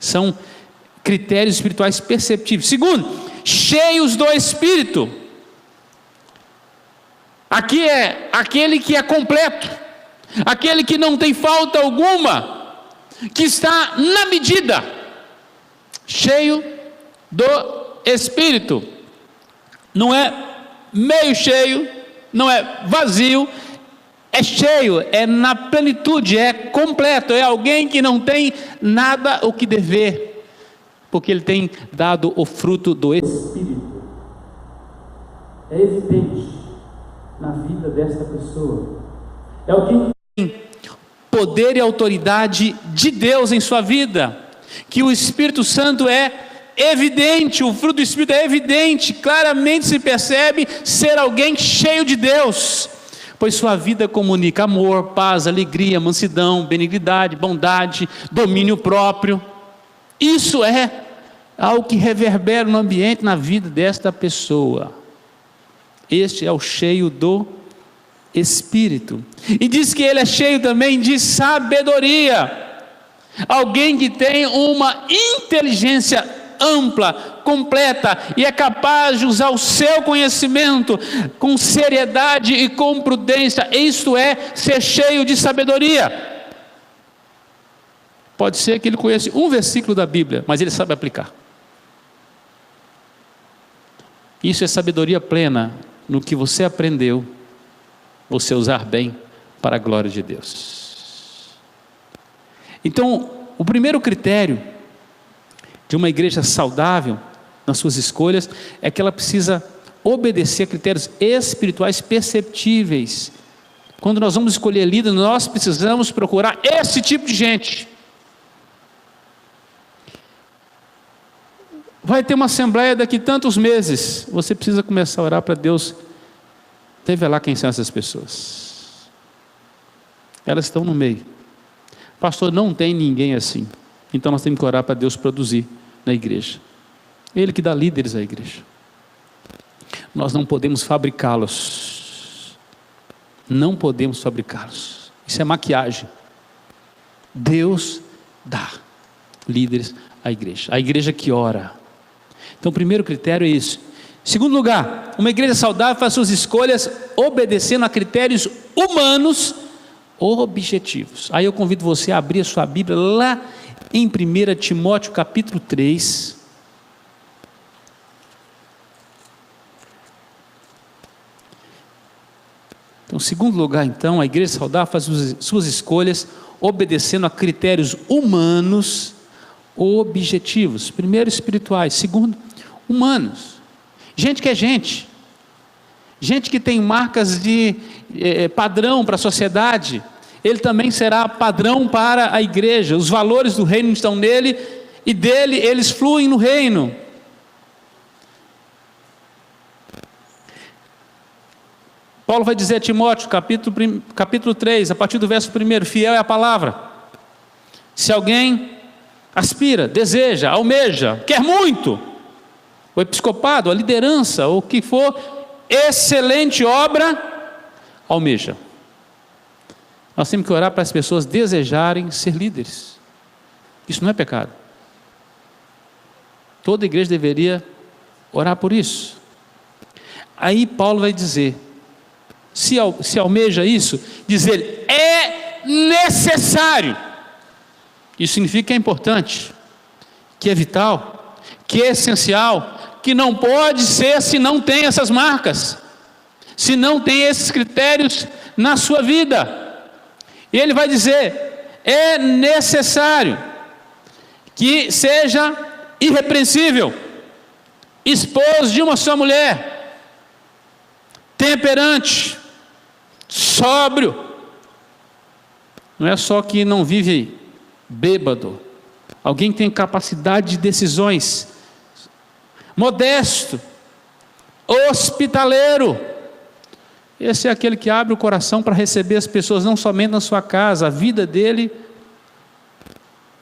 São critérios espirituais perceptíveis. Segundo, cheios do Espírito. Aqui é aquele que é completo, aquele que não tem falta alguma, que está na medida, cheio do Espírito. Não é meio cheio, não é vazio, é cheio, é na plenitude, é completo, é alguém que não tem nada o que dever, porque ele tem dado o fruto do Espírito. É evidente na vida desta pessoa. É alguém que tem poder e autoridade de Deus em sua vida, que o Espírito Santo é evidente, o fruto do Espírito é evidente, claramente se percebe ser alguém cheio de Deus, pois sua vida comunica amor, paz, alegria, mansidão, benignidade, bondade, domínio próprio. Isso é algo que reverbera no ambiente, na vida desta pessoa. Este é o cheio do Espírito. E diz que ele é cheio também de sabedoria. Alguém que tem uma inteligência ampla, completa, e é capaz de usar o seu conhecimento com seriedade e com prudência. Isto é ser cheio de sabedoria. Pode ser que ele conheça um versículo da Bíblia, mas ele sabe aplicar. Isso é sabedoria plena no que você aprendeu, você usar bem para a glória de Deus. Então, o primeiro critério de uma igreja saudável nas suas escolhas é que ela precisa obedecer a critérios espirituais perceptíveis. Quando nós vamos escolher líder, nós precisamos procurar esse tipo de gente. Vai ter uma assembleia daqui tantos meses. Você precisa começar a orar para Deus revelar quem são essas pessoas. Elas estão no meio. Pastor, não tem ninguém assim. Então nós temos que orar para Deus produzir na igreja. Ele que dá líderes à igreja. Nós não podemos fabricá-los. Não podemos fabricá-los. Isso é maquiagem. Deus dá líderes à igreja. A igreja que ora. Então, o primeiro critério é isso. Segundo lugar, uma igreja saudável faz suas escolhas obedecendo a critérios humanos objetivos. Aí eu convido você a abrir a sua Bíblia lá em 1 Timóteo capítulo 3. Então, em segundo lugar, então, a igreja saudável faz suas escolhas obedecendo a critérios humanos objetivos. Primeiro, espirituais. Segundo, humanos. Gente que é gente. Gente que tem marcas de padrão para a sociedade, ele também será padrão para a igreja. Os valores do reino estão nele e dele eles fluem no reino. Paulo vai dizer a Timóteo, capítulo 3, a partir do verso 1, fiel é a palavra. Se alguém aspira, deseja, almeja, quer muito, o episcopado, a liderança, ou o que for, excelente obra, almeja. Nós temos que orar para as pessoas desejarem ser líderes. Isso não é pecado. Toda igreja deveria orar por isso. Aí Paulo vai dizer, se almeja isso, diz ele, é necessário. Isso significa que é importante, que é vital, que é essencial, que não pode ser se não tem essas marcas, se não tem esses critérios na sua vida. E ele vai dizer, é necessário que seja irrepreensível, esposo de uma só mulher, temperante, sóbrio, não é só que não vive bêbado, alguém que tem capacidade de decisões, modesto, hospitaleiro. Esse é aquele que abre o coração para receber as pessoas, não somente na sua casa, a vida dele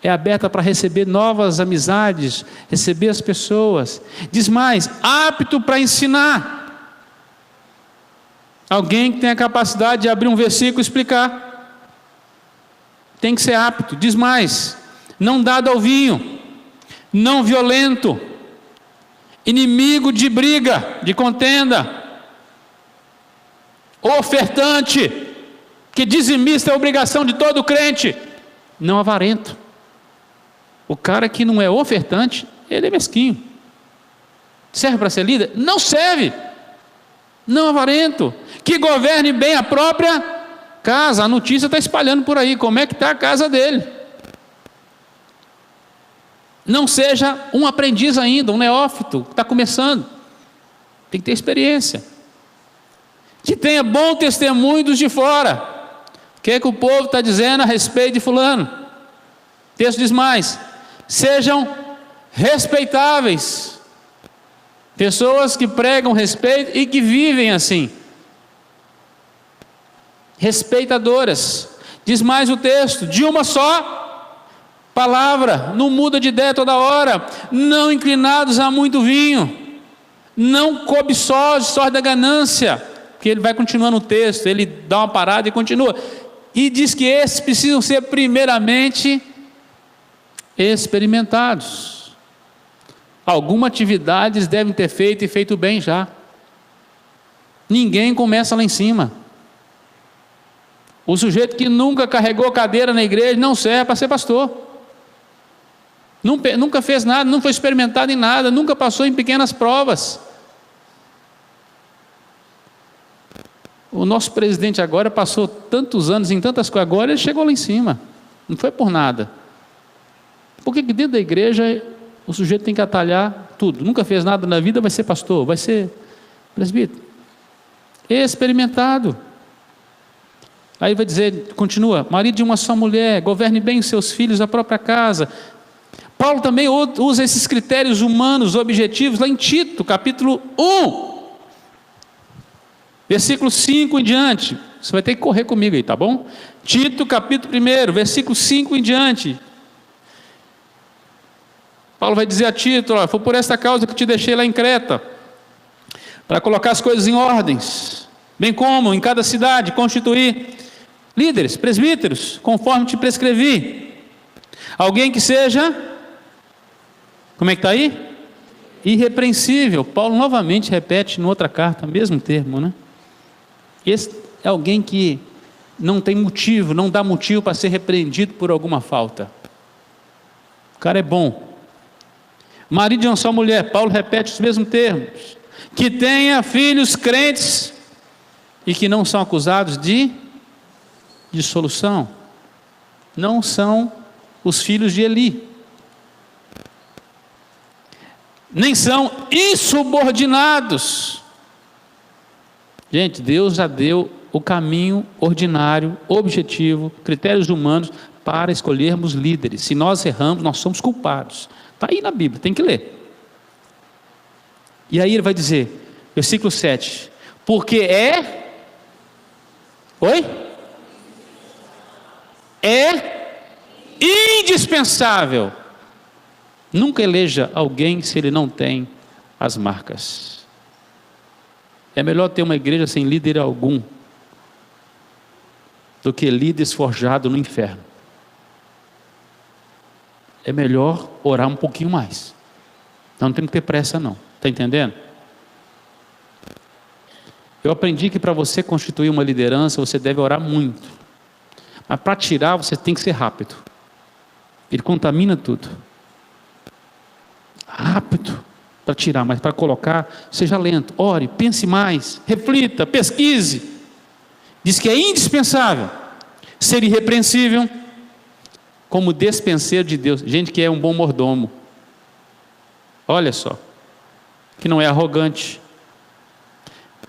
é aberta para receber novas amizades, receber as pessoas. Diz mais, apto para ensinar. Alguém que tem a capacidade de abrir um versículo e explicar. Tem que ser apto. Diz mais, não dado ao vinho, não violento, inimigo de briga, de contenda, ofertante, que dizimista é a obrigação de todo crente, não avarento. O cara que não é ofertante, ele é mesquinho. Serve para ser líder? Não serve. Não avarento. Que governe bem a própria casa. A notícia está espalhando por aí, como é que está a casa dele. Não seja um aprendiz ainda, um neófito, que está começando. Tem que ter experiência. Que tenha bom testemunho dos de fora. O que é que o povo está dizendo a respeito de fulano? O texto diz mais, sejam respeitáveis, pessoas que pregam respeito e que vivem assim, respeitadoras. Diz mais o texto, de uma só palavra, não muda de ideia toda hora, não inclinados a muito vinho, não cobiçosos, só da ganância, porque ele vai continuando o texto, ele dá uma parada e continua, e diz que esses precisam ser primeiramente experimentados. Alguma atividade eles devem ter feito e feito bem já. Ninguém começa lá em cima. O sujeito que nunca carregou cadeira na igreja não serve para ser pastor. Nunca fez nada, não foi experimentado em nada, nunca passou em pequenas provas. O nosso presidente agora passou tantos anos em tantas coisas, agora ele chegou lá em cima. Não foi por nada. Por que dentro da igreja o sujeito tem que atalhar tudo? Nunca fez nada na vida, vai ser pastor, vai ser presbítero. Experimentado. Aí vai dizer, continua, marido de uma só mulher, governe bem os seus filhos, a própria casa. Paulo também usa esses critérios humanos, objetivos, lá em Tito, capítulo 1. Versículo 5 em diante, você vai ter que correr comigo aí, tá bom? Tito, capítulo 1, versículo 5 em diante. Paulo vai dizer a Tito, ó, foi por esta causa que te deixei lá em Creta, para colocar as coisas em ordens, bem como em cada cidade constituir líderes, presbíteros, conforme te prescrevi. Alguém que seja, como é que está aí? Irrepreensível. Paulo novamente repete em outra carta, mesmo termo, né? Esse é alguém que não tem motivo, não dá motivo para ser repreendido por alguma falta. O cara é bom. Marido de uma só mulher, Paulo repete os mesmos termos. Que tenha filhos crentes e que não são acusados de dissolução. Não são os filhos de Eli. Nem são insubordinados. Gente, Deus já deu o caminho ordinário, objetivo, critérios humanos para escolhermos líderes. Se nós erramos, nós somos culpados. Está aí na Bíblia, tem que ler. E aí ele vai dizer, versículo 7, porque é indispensável. Nunca eleja alguém se ele não tem as marcas. É melhor ter uma igreja sem líder algum do que líderes forjados no inferno. É melhor orar um pouquinho mais. Não temos que ter pressa não. Está entendendo? Eu aprendi que para você constituir uma liderança, você deve orar muito. Mas para tirar, você tem que ser rápido. Ele contamina tudo. Rápido para tirar, mas para colocar, seja lento. Ore, pense mais, reflita, pesquise. Diz que é indispensável ser irrepreensível como despenseiro de Deus. Gente que é um bom mordomo. Olha só. Que não é arrogante,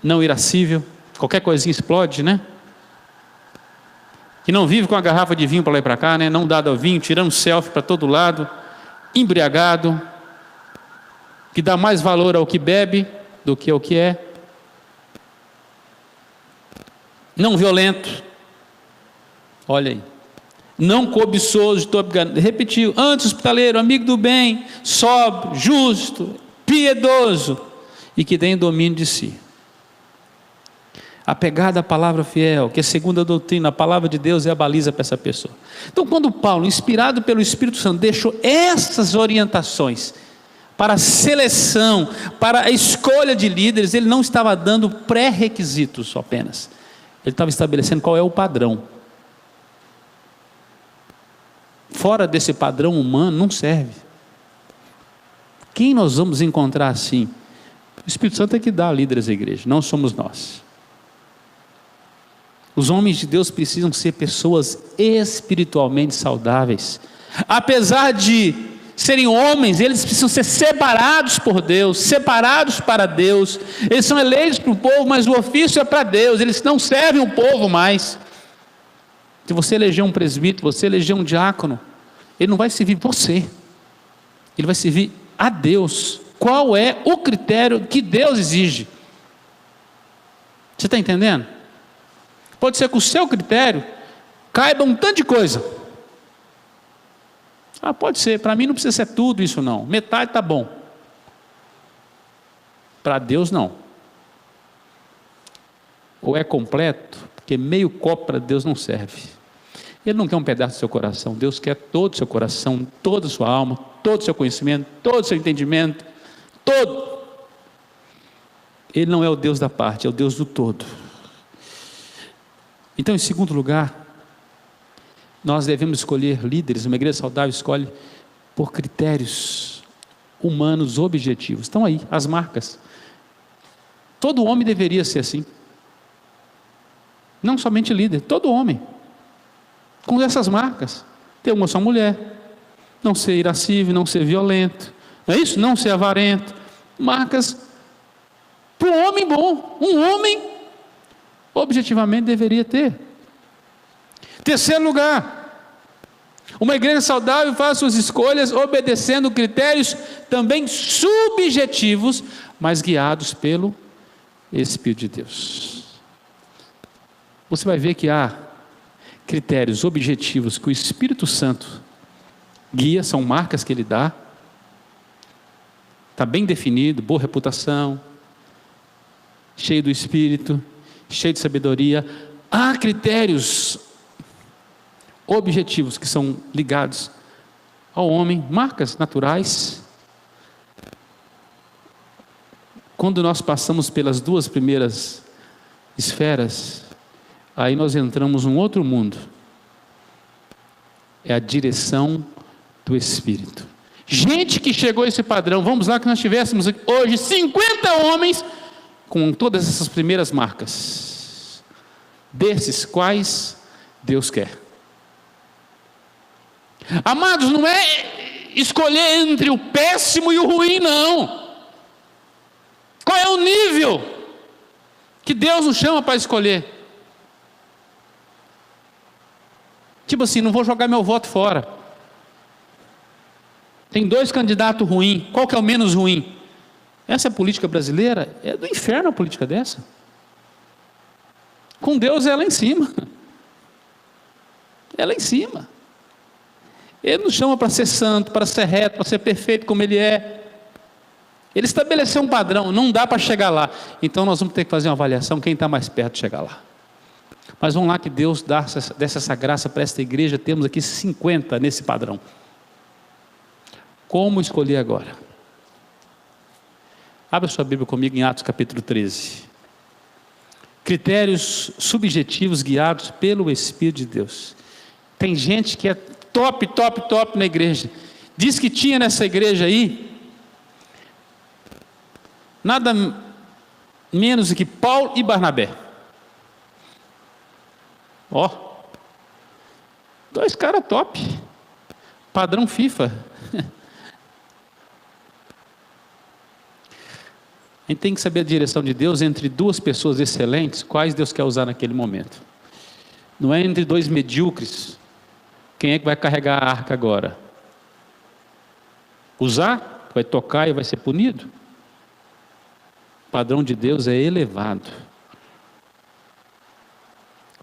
não irascível, qualquer coisinha explode, né? Que não vive com a garrafa de vinho para lá e para cá, né? Não dado ao vinho, tirando selfie para todo lado, embriagado, que dá mais valor ao que bebe do que ao que é, não violento, olha aí, não cobiçoso, repetiu, antes hospitaleiro, amigo do bem, sóbrio, justo, piedoso e que tem domínio de si, apegado à palavra fiel, que é segundo a doutrina, a palavra de Deus é a baliza para essa pessoa. Então quando Paulo, inspirado pelo Espírito Santo, deixou essas orientações para a seleção, para a escolha de líderes, ele não estava dando pré-requisitos apenas, ele estava estabelecendo qual é o padrão. Fora desse padrão humano não serve. Quem nós vamos encontrar assim? O Espírito Santo é que dá líderes à igreja, não somos nós. Os homens de Deus precisam ser pessoas espiritualmente saudáveis. Apesar de serem homens, eles precisam ser separados por Deus, separados para Deus. Eles são eleitos para o povo, mas o ofício é para Deus. Eles não servem o povo mais. Se você eleger um presbítero, você eleger um diácono, ele não vai servir você, ele vai servir a Deus. Qual é o critério que Deus exige? Você está entendendo? Pode ser que o seu critério caiba um tanto de coisa. Pode ser, para mim não precisa ser tudo isso não, metade está bom. Para Deus não. Ou é completo, porque meio copo para Deus não serve. Ele não quer um pedaço do seu coração, Deus quer todo o seu coração, toda a sua alma, todo o seu conhecimento, todo o seu entendimento, todo. Ele não é o Deus da parte, é o Deus do todo. Então, em segundo lugar, nós devemos escolher líderes. Uma igreja saudável escolhe por critérios humanos objetivos. Estão aí as marcas. Todo homem deveria ser assim. Não somente líder, todo homem com essas marcas. Ter uma só mulher, não ser irascível, não ser violento, não é isso? Não ser avarento. Marcas para um homem bom. Um homem objetivamente deveria ter. Terceiro lugar, uma igreja saudável faz suas escolhas obedecendo critérios também subjetivos, mas guiados pelo Espírito de Deus. Você vai ver que há critérios objetivos que o Espírito Santo guia, são marcas que ele dá, está bem definido, boa reputação, cheio do Espírito, cheio de sabedoria. Há critérios objetivos que são ligados ao homem, marcas naturais. Quando nós passamos pelas duas primeiras esferas, aí nós entramos num outro mundo. É a direção do Espírito. Gente que chegou a esse padrão, vamos lá que nós tivéssemos hoje 50 homens com todas essas primeiras marcas. desses quais Deus quer. Amados, não é escolher entre o péssimo e o ruim, não. Qual é o nível que Deus nos chama para escolher? Tipo assim, não vou jogar meu voto fora. Tem 2 candidatos ruins, qual que é o menos ruim? Essa é a política brasileira? É do inferno a política dessa. Com Deus é lá em cima. É lá em cima. Ele nos chama para ser santo, para ser reto, para ser perfeito como Ele é. Ele estabeleceu um padrão, não dá para chegar lá. Então nós vamos ter que fazer uma avaliação, quem está mais perto de chegar lá. Mas vamos lá que Deus desse essa graça para esta igreja, temos aqui 50 nesse padrão. Como escolher agora? Abra sua Bíblia comigo em Atos capítulo 13. Critérios subjetivos guiados pelo Espírito de Deus. Tem gente que é top na igreja. Diz que tinha nessa igreja aí nada menos do que Paulo e Barnabé. Ó, 2 caras top, padrão FIFA. A gente tem que saber a direção de Deus entre 2 pessoas excelentes, quais Deus quer usar naquele momento. Não é entre 2 medíocres. Quem é que vai carregar a arca agora? Usar, vai tocar e vai ser punido. O padrão de Deus é elevado.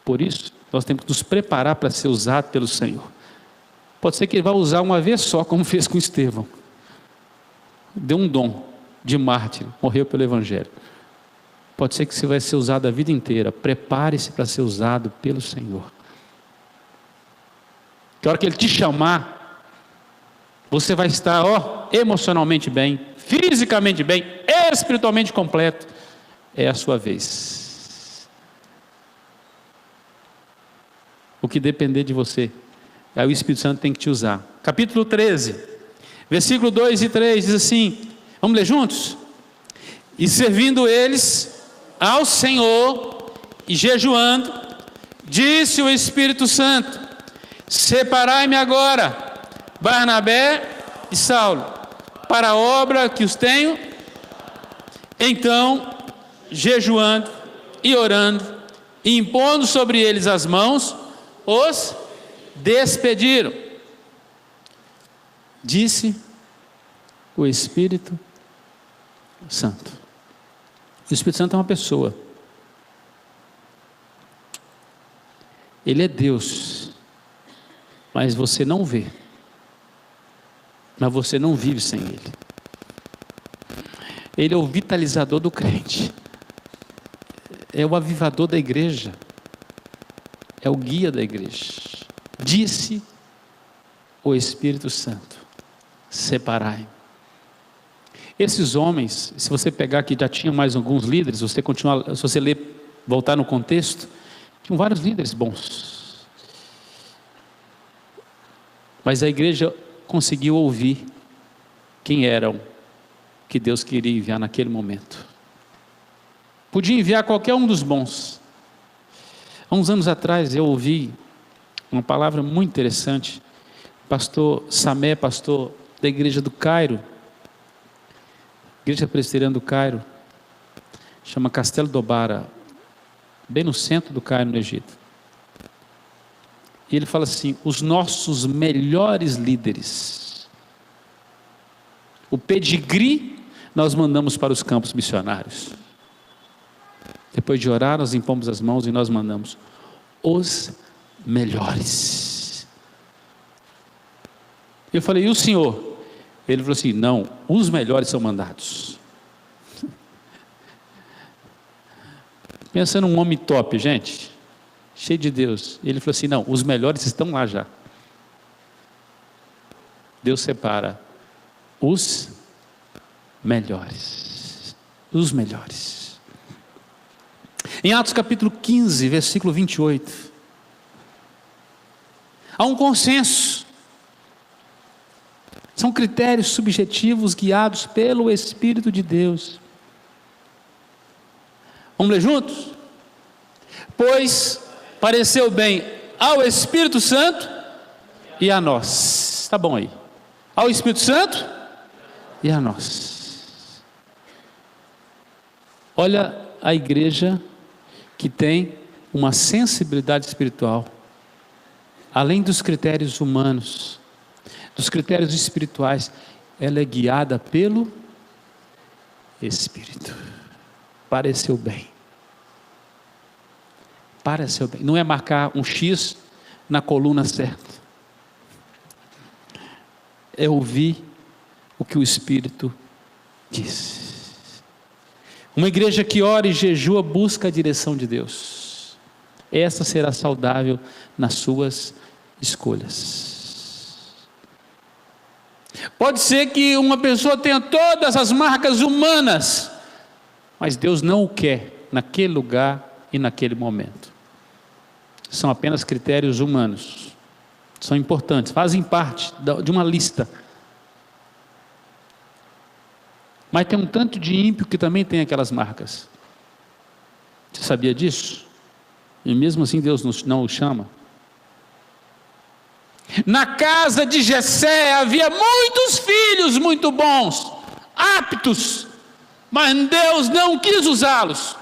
Por isso, nós temos que nos preparar para ser usado pelo Senhor. Pode ser que Ele vá usar uma vez só, como fez com Estevão. Deu um dom de mártir, morreu pelo Evangelho. Pode ser que você vai ser usado a vida inteira. Prepare-se para ser usado pelo Senhor. Que a hora que Ele te chamar, você vai estar, emocionalmente bem, fisicamente bem, espiritualmente completo. É a sua vez. O que depender de você, aí o Espírito Santo tem que te usar. Capítulo 13, versículo 2 e 3, diz assim, vamos ler juntos? E servindo eles ao Senhor e jejuando, disse o Espírito Santo, separai-me agora, Barnabé e Saulo, para a obra que os tenho. Então, jejuando e orando, e impondo sobre eles as mãos, os despediram. Disse o Espírito Santo. O Espírito Santo é uma pessoa. Ele é Deus, mas você não vê. Mas você não vive sem Ele. Ele é o vitalizador do crente. É o avivador da igreja. É o guia da igreja. Disse o Espírito Santo, separai. Esses homens, se você pegar aqui, já tinha mais alguns líderes, você continuar, se você ler, voltar no contexto, tinham vários líderes bons. Mas a igreja conseguiu ouvir quem eram que Deus queria enviar naquele momento. Podia enviar qualquer um dos bons. Há uns anos atrás eu ouvi uma palavra muito interessante. Pastor Samé, pastor da igreja do Cairo, igreja presbiteriana do Cairo, chama Castelo Dobara, bem no centro do Cairo, no Egito. E ele fala assim, os nossos melhores líderes, o pedigree nós mandamos para os campos missionários. Depois de orar, nós impomos as mãos e nós mandamos os melhores. Eu falei, e o senhor? Ele falou assim, não, os melhores são mandados. Pensa num homem top, gente, cheio de Deus. Ele falou assim, não, os melhores estão lá já. Deus separa os melhores. Os melhores. Em Atos capítulo 15, versículo 28, há um consenso. São critérios subjetivos guiados pelo Espírito de Deus. Vamos ler juntos? pois pareceu bem ao Espírito Santo e a nós. Está bom aí. Ao Espírito Santo e a nós. Olha a igreja que tem uma sensibilidade espiritual, além dos critérios humanos, dos critérios espirituais, ela é guiada pelo Espírito. Pareceu bem. Pareceu bem. Não é marcar um X na coluna certa. É ouvir o que o Espírito diz. Uma igreja que ora e jejua busca a direção de Deus. Essa será saudável nas suas escolhas. Pode ser que uma pessoa tenha todas as marcas humanas, mas Deus não o quer naquele lugar e naquele momento. São apenas critérios humanos. São importantes, fazem parte de uma lista. Mas tem um tanto de ímpio que também tem aquelas marcas. Você sabia disso? E mesmo assim Deus não o chama. Na casa de Jessé havia muitos filhos muito bons, aptos, mas Deus não quis usá-los.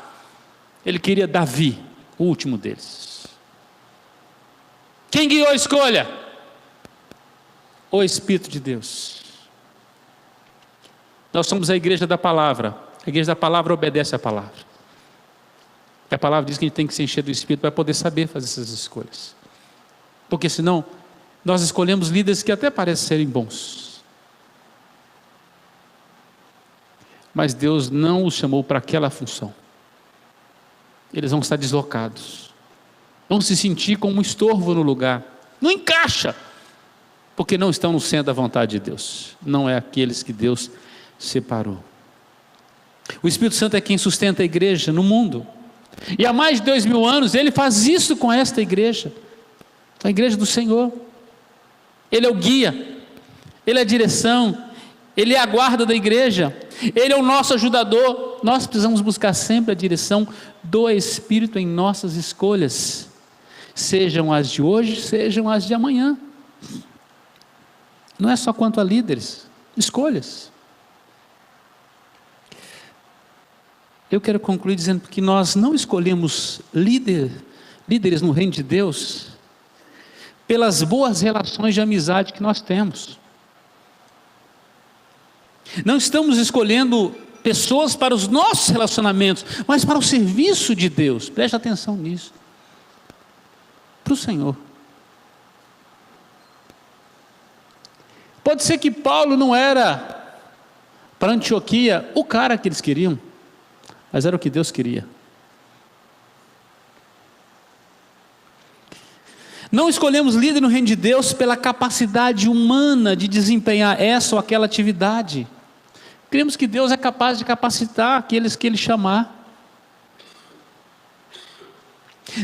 Ele queria Davi, o último deles. Quem guiou a escolha? O Espírito de Deus. Nós somos a igreja da palavra. A igreja da palavra obedece à palavra. A palavra diz que a gente tem que se encher do Espírito para poder saber fazer essas escolhas. Porque senão, nós escolhemos líderes que até parecem serem bons. Mas Deus não os chamou para aquela função. Eles vão estar deslocados. Vão se sentir como um estorvo no lugar. Não encaixa. Porque não estão no centro da vontade de Deus. Não é aqueles que Deus separou. O Espírito Santo é quem sustenta a igreja no mundo. E há mais de 2000 anos ele faz isso com esta igreja. A igreja do Senhor. Ele é o guia. Ele é a direção. Ele é a guarda da igreja. Ele é o nosso ajudador. Nós precisamos buscar sempre a direção do Espírito em nossas escolhas. Sejam as de hoje, sejam as de amanhã. Não é só quanto a líderes. Escolhas. Eu quero concluir dizendo que nós não escolhemos líderes no reino de Deus pelas boas relações de amizade que nós temos. Não estamos escolhendo pessoas para os nossos relacionamentos, mas para o serviço de Deus. Preste atenção nisso. Para o Senhor. Pode ser que Paulo não era para Antioquia o cara que eles queriam, mas era o que Deus queria. Não escolhemos líder no reino de Deus pela capacidade humana de desempenhar essa ou aquela atividade. Cremos que Deus é capaz de capacitar aqueles que Ele chamar.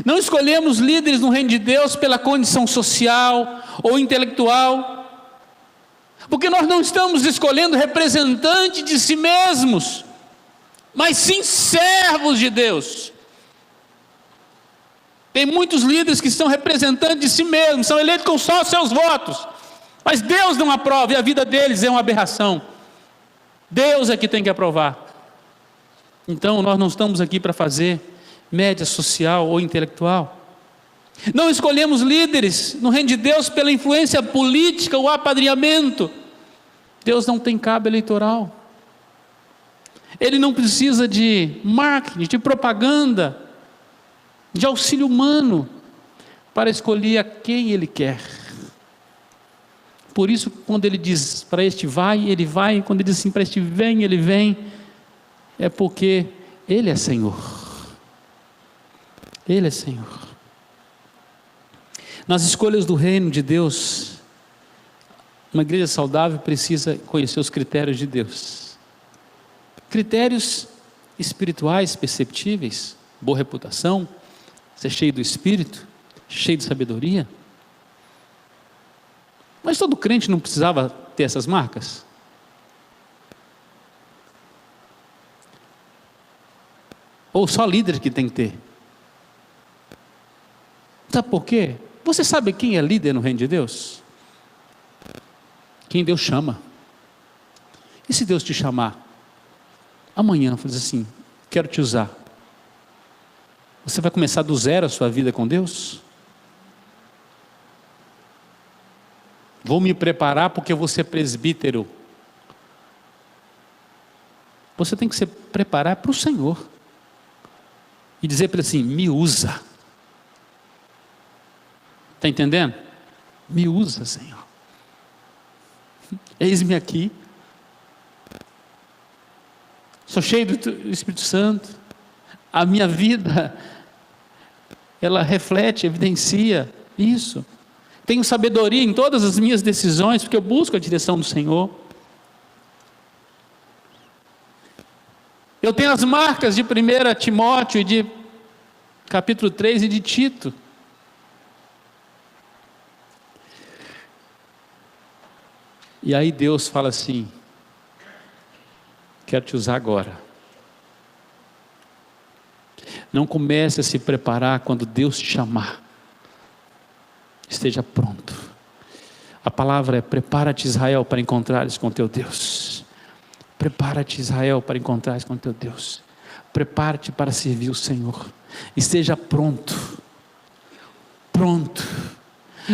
Não escolhemos líderes no reino de Deus pela condição social ou intelectual, porque nós não estamos escolhendo representantes de si mesmos, mas sim servos de Deus. Tem muitos líderes que são representantes de si mesmos, são eleitos com só os seus votos, mas Deus não aprova e a vida deles é uma aberração. Deus é que tem que aprovar. Então nós não estamos aqui para fazer média social ou intelectual. Não escolhemos líderes no reino de Deus pela influência política ou apadrinhamento. Deus não tem cabo eleitoral. Ele não precisa de marketing, de propaganda, de auxílio humano para escolher a quem Ele quer. Por isso, quando Ele diz para este vai, Ele vai. Quando Ele diz assim para este vem, Ele vem. É porque Ele é Senhor. Ele é Senhor. Nas escolhas do reino de Deus, uma igreja saudável precisa conhecer os critérios de Deus. Critérios espirituais perceptíveis, boa reputação, ser cheio do Espírito, cheio de sabedoria. Mas todo crente não precisava ter essas marcas? Ou só líder que tem que ter? Sabe por quê? Você sabe quem é líder no reino de Deus? Quem Deus chama. E se Deus te chamar amanhã, faz assim: quero te usar. Você vai começar do zero a sua vida com Deus? Vou me preparar porque eu vou ser presbítero. Você tem que se preparar para o Senhor. E dizer para ele assim: me usa. Está entendendo? Me usa, Senhor. Eis-me aqui. Sou cheio do Espírito Santo. A minha vida, ela reflete, evidencia isso. Tenho sabedoria em todas as minhas decisões, porque eu busco a direção do Senhor. Eu tenho as marcas de 1 Timóteo e de capítulo 3 e de Tito. E aí Deus fala assim: quero te usar agora. Não comece a se preparar quando Deus te chamar. Esteja pronto. A palavra é: prepara-te, Israel, para encontrares com teu Deus. Prepara-te, Israel, para encontrares com teu Deus. Prepara-te para servir o Senhor. Esteja pronto. Pronto.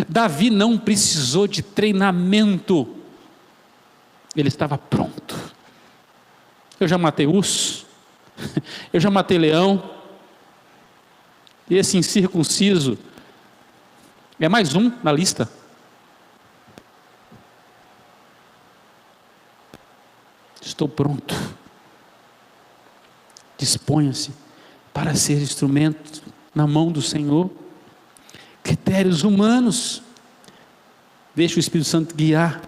Davi não precisou de treinamento. Ele estava pronto. Eu já matei urso, eu já matei leão, e esse incircunciso é mais um na lista. Estou pronto. Disponha-se para ser instrumento na mão do Senhor. Critérios humanos, deixa o Espírito Santo guiar.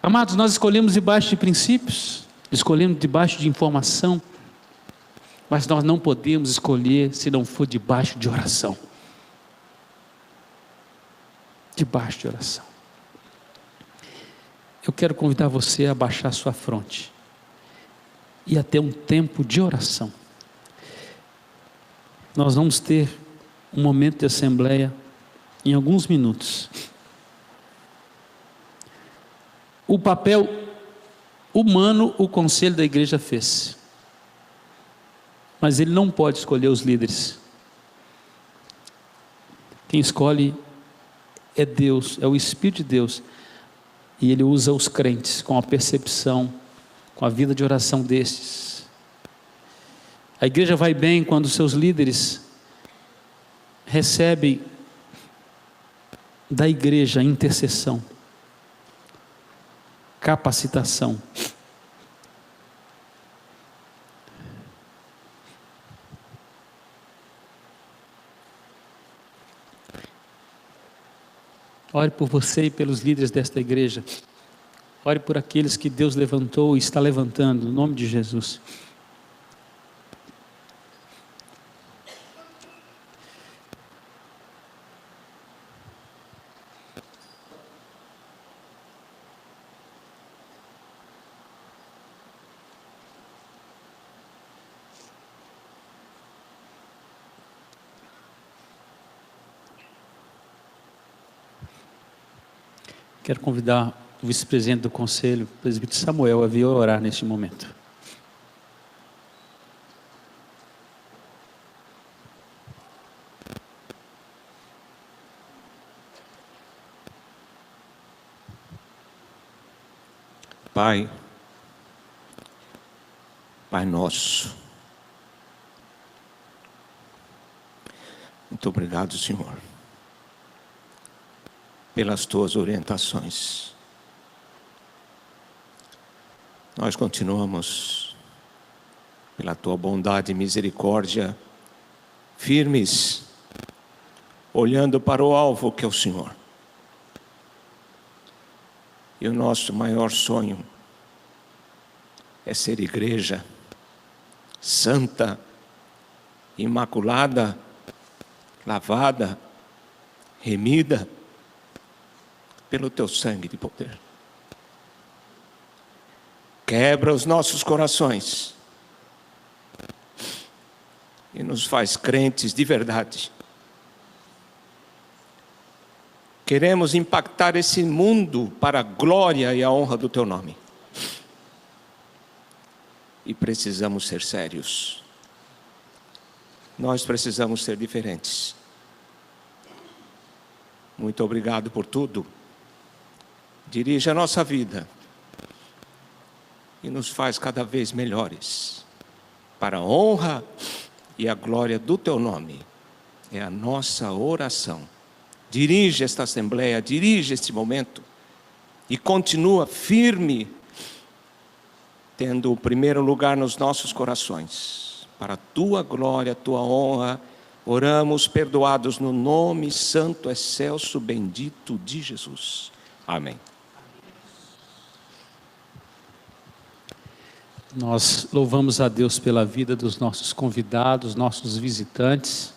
Amados, nós escolhemos debaixo de princípios, escolhemos debaixo de informação, mas nós não podemos escolher se não for debaixo de oração. Debaixo de oração. Eu quero convidar você a baixar sua fronte e a ter um tempo de oração. Nós vamos ter um momento de assembleia em alguns minutos. O papel humano o conselho da igreja fez, mas ele não pode escolher os líderes. Quem escolhe é Deus, é o Espírito de Deus, e ele usa os crentes com a percepção, com a vida de oração destes. A igreja vai bem quando seus líderes recebem da igreja intercessão, capacitação. Ore por você e pelos líderes desta igreja. Ore por aqueles que Deus levantou e está levantando, no nome de Jesus. Quero convidar o vice-presidente do conselho, o presbítero Samuel, a vir orar neste momento. Pai nosso, muito obrigado, Senhor, pelas tuas orientações. Nós continuamos, pela tua bondade e misericórdia, firmes, olhando para o alvo que é o Senhor. E o nosso maior sonho é ser igreja santa, imaculada, lavada, remida pelo teu sangue de poder. Quebra os nossos corações e nos faz crentes de verdade, Queremos impactar esse mundo para a glória e a honra do Teu nome. E precisamos ser sérios. Nós precisamos ser diferentes. Muito obrigado por tudo. Dirige a nossa vida e nos faz cada vez melhores, para a honra e a glória do Teu nome. É a nossa oração. Dirige esta assembleia, dirige este momento e continua firme, tendo o primeiro lugar nos nossos corações. Para a Tua glória, a Tua honra, oramos perdoados no nome santo, excelso, bendito de Jesus. Amém. Nós louvamos a Deus pela vida dos nossos convidados, nossos visitantes.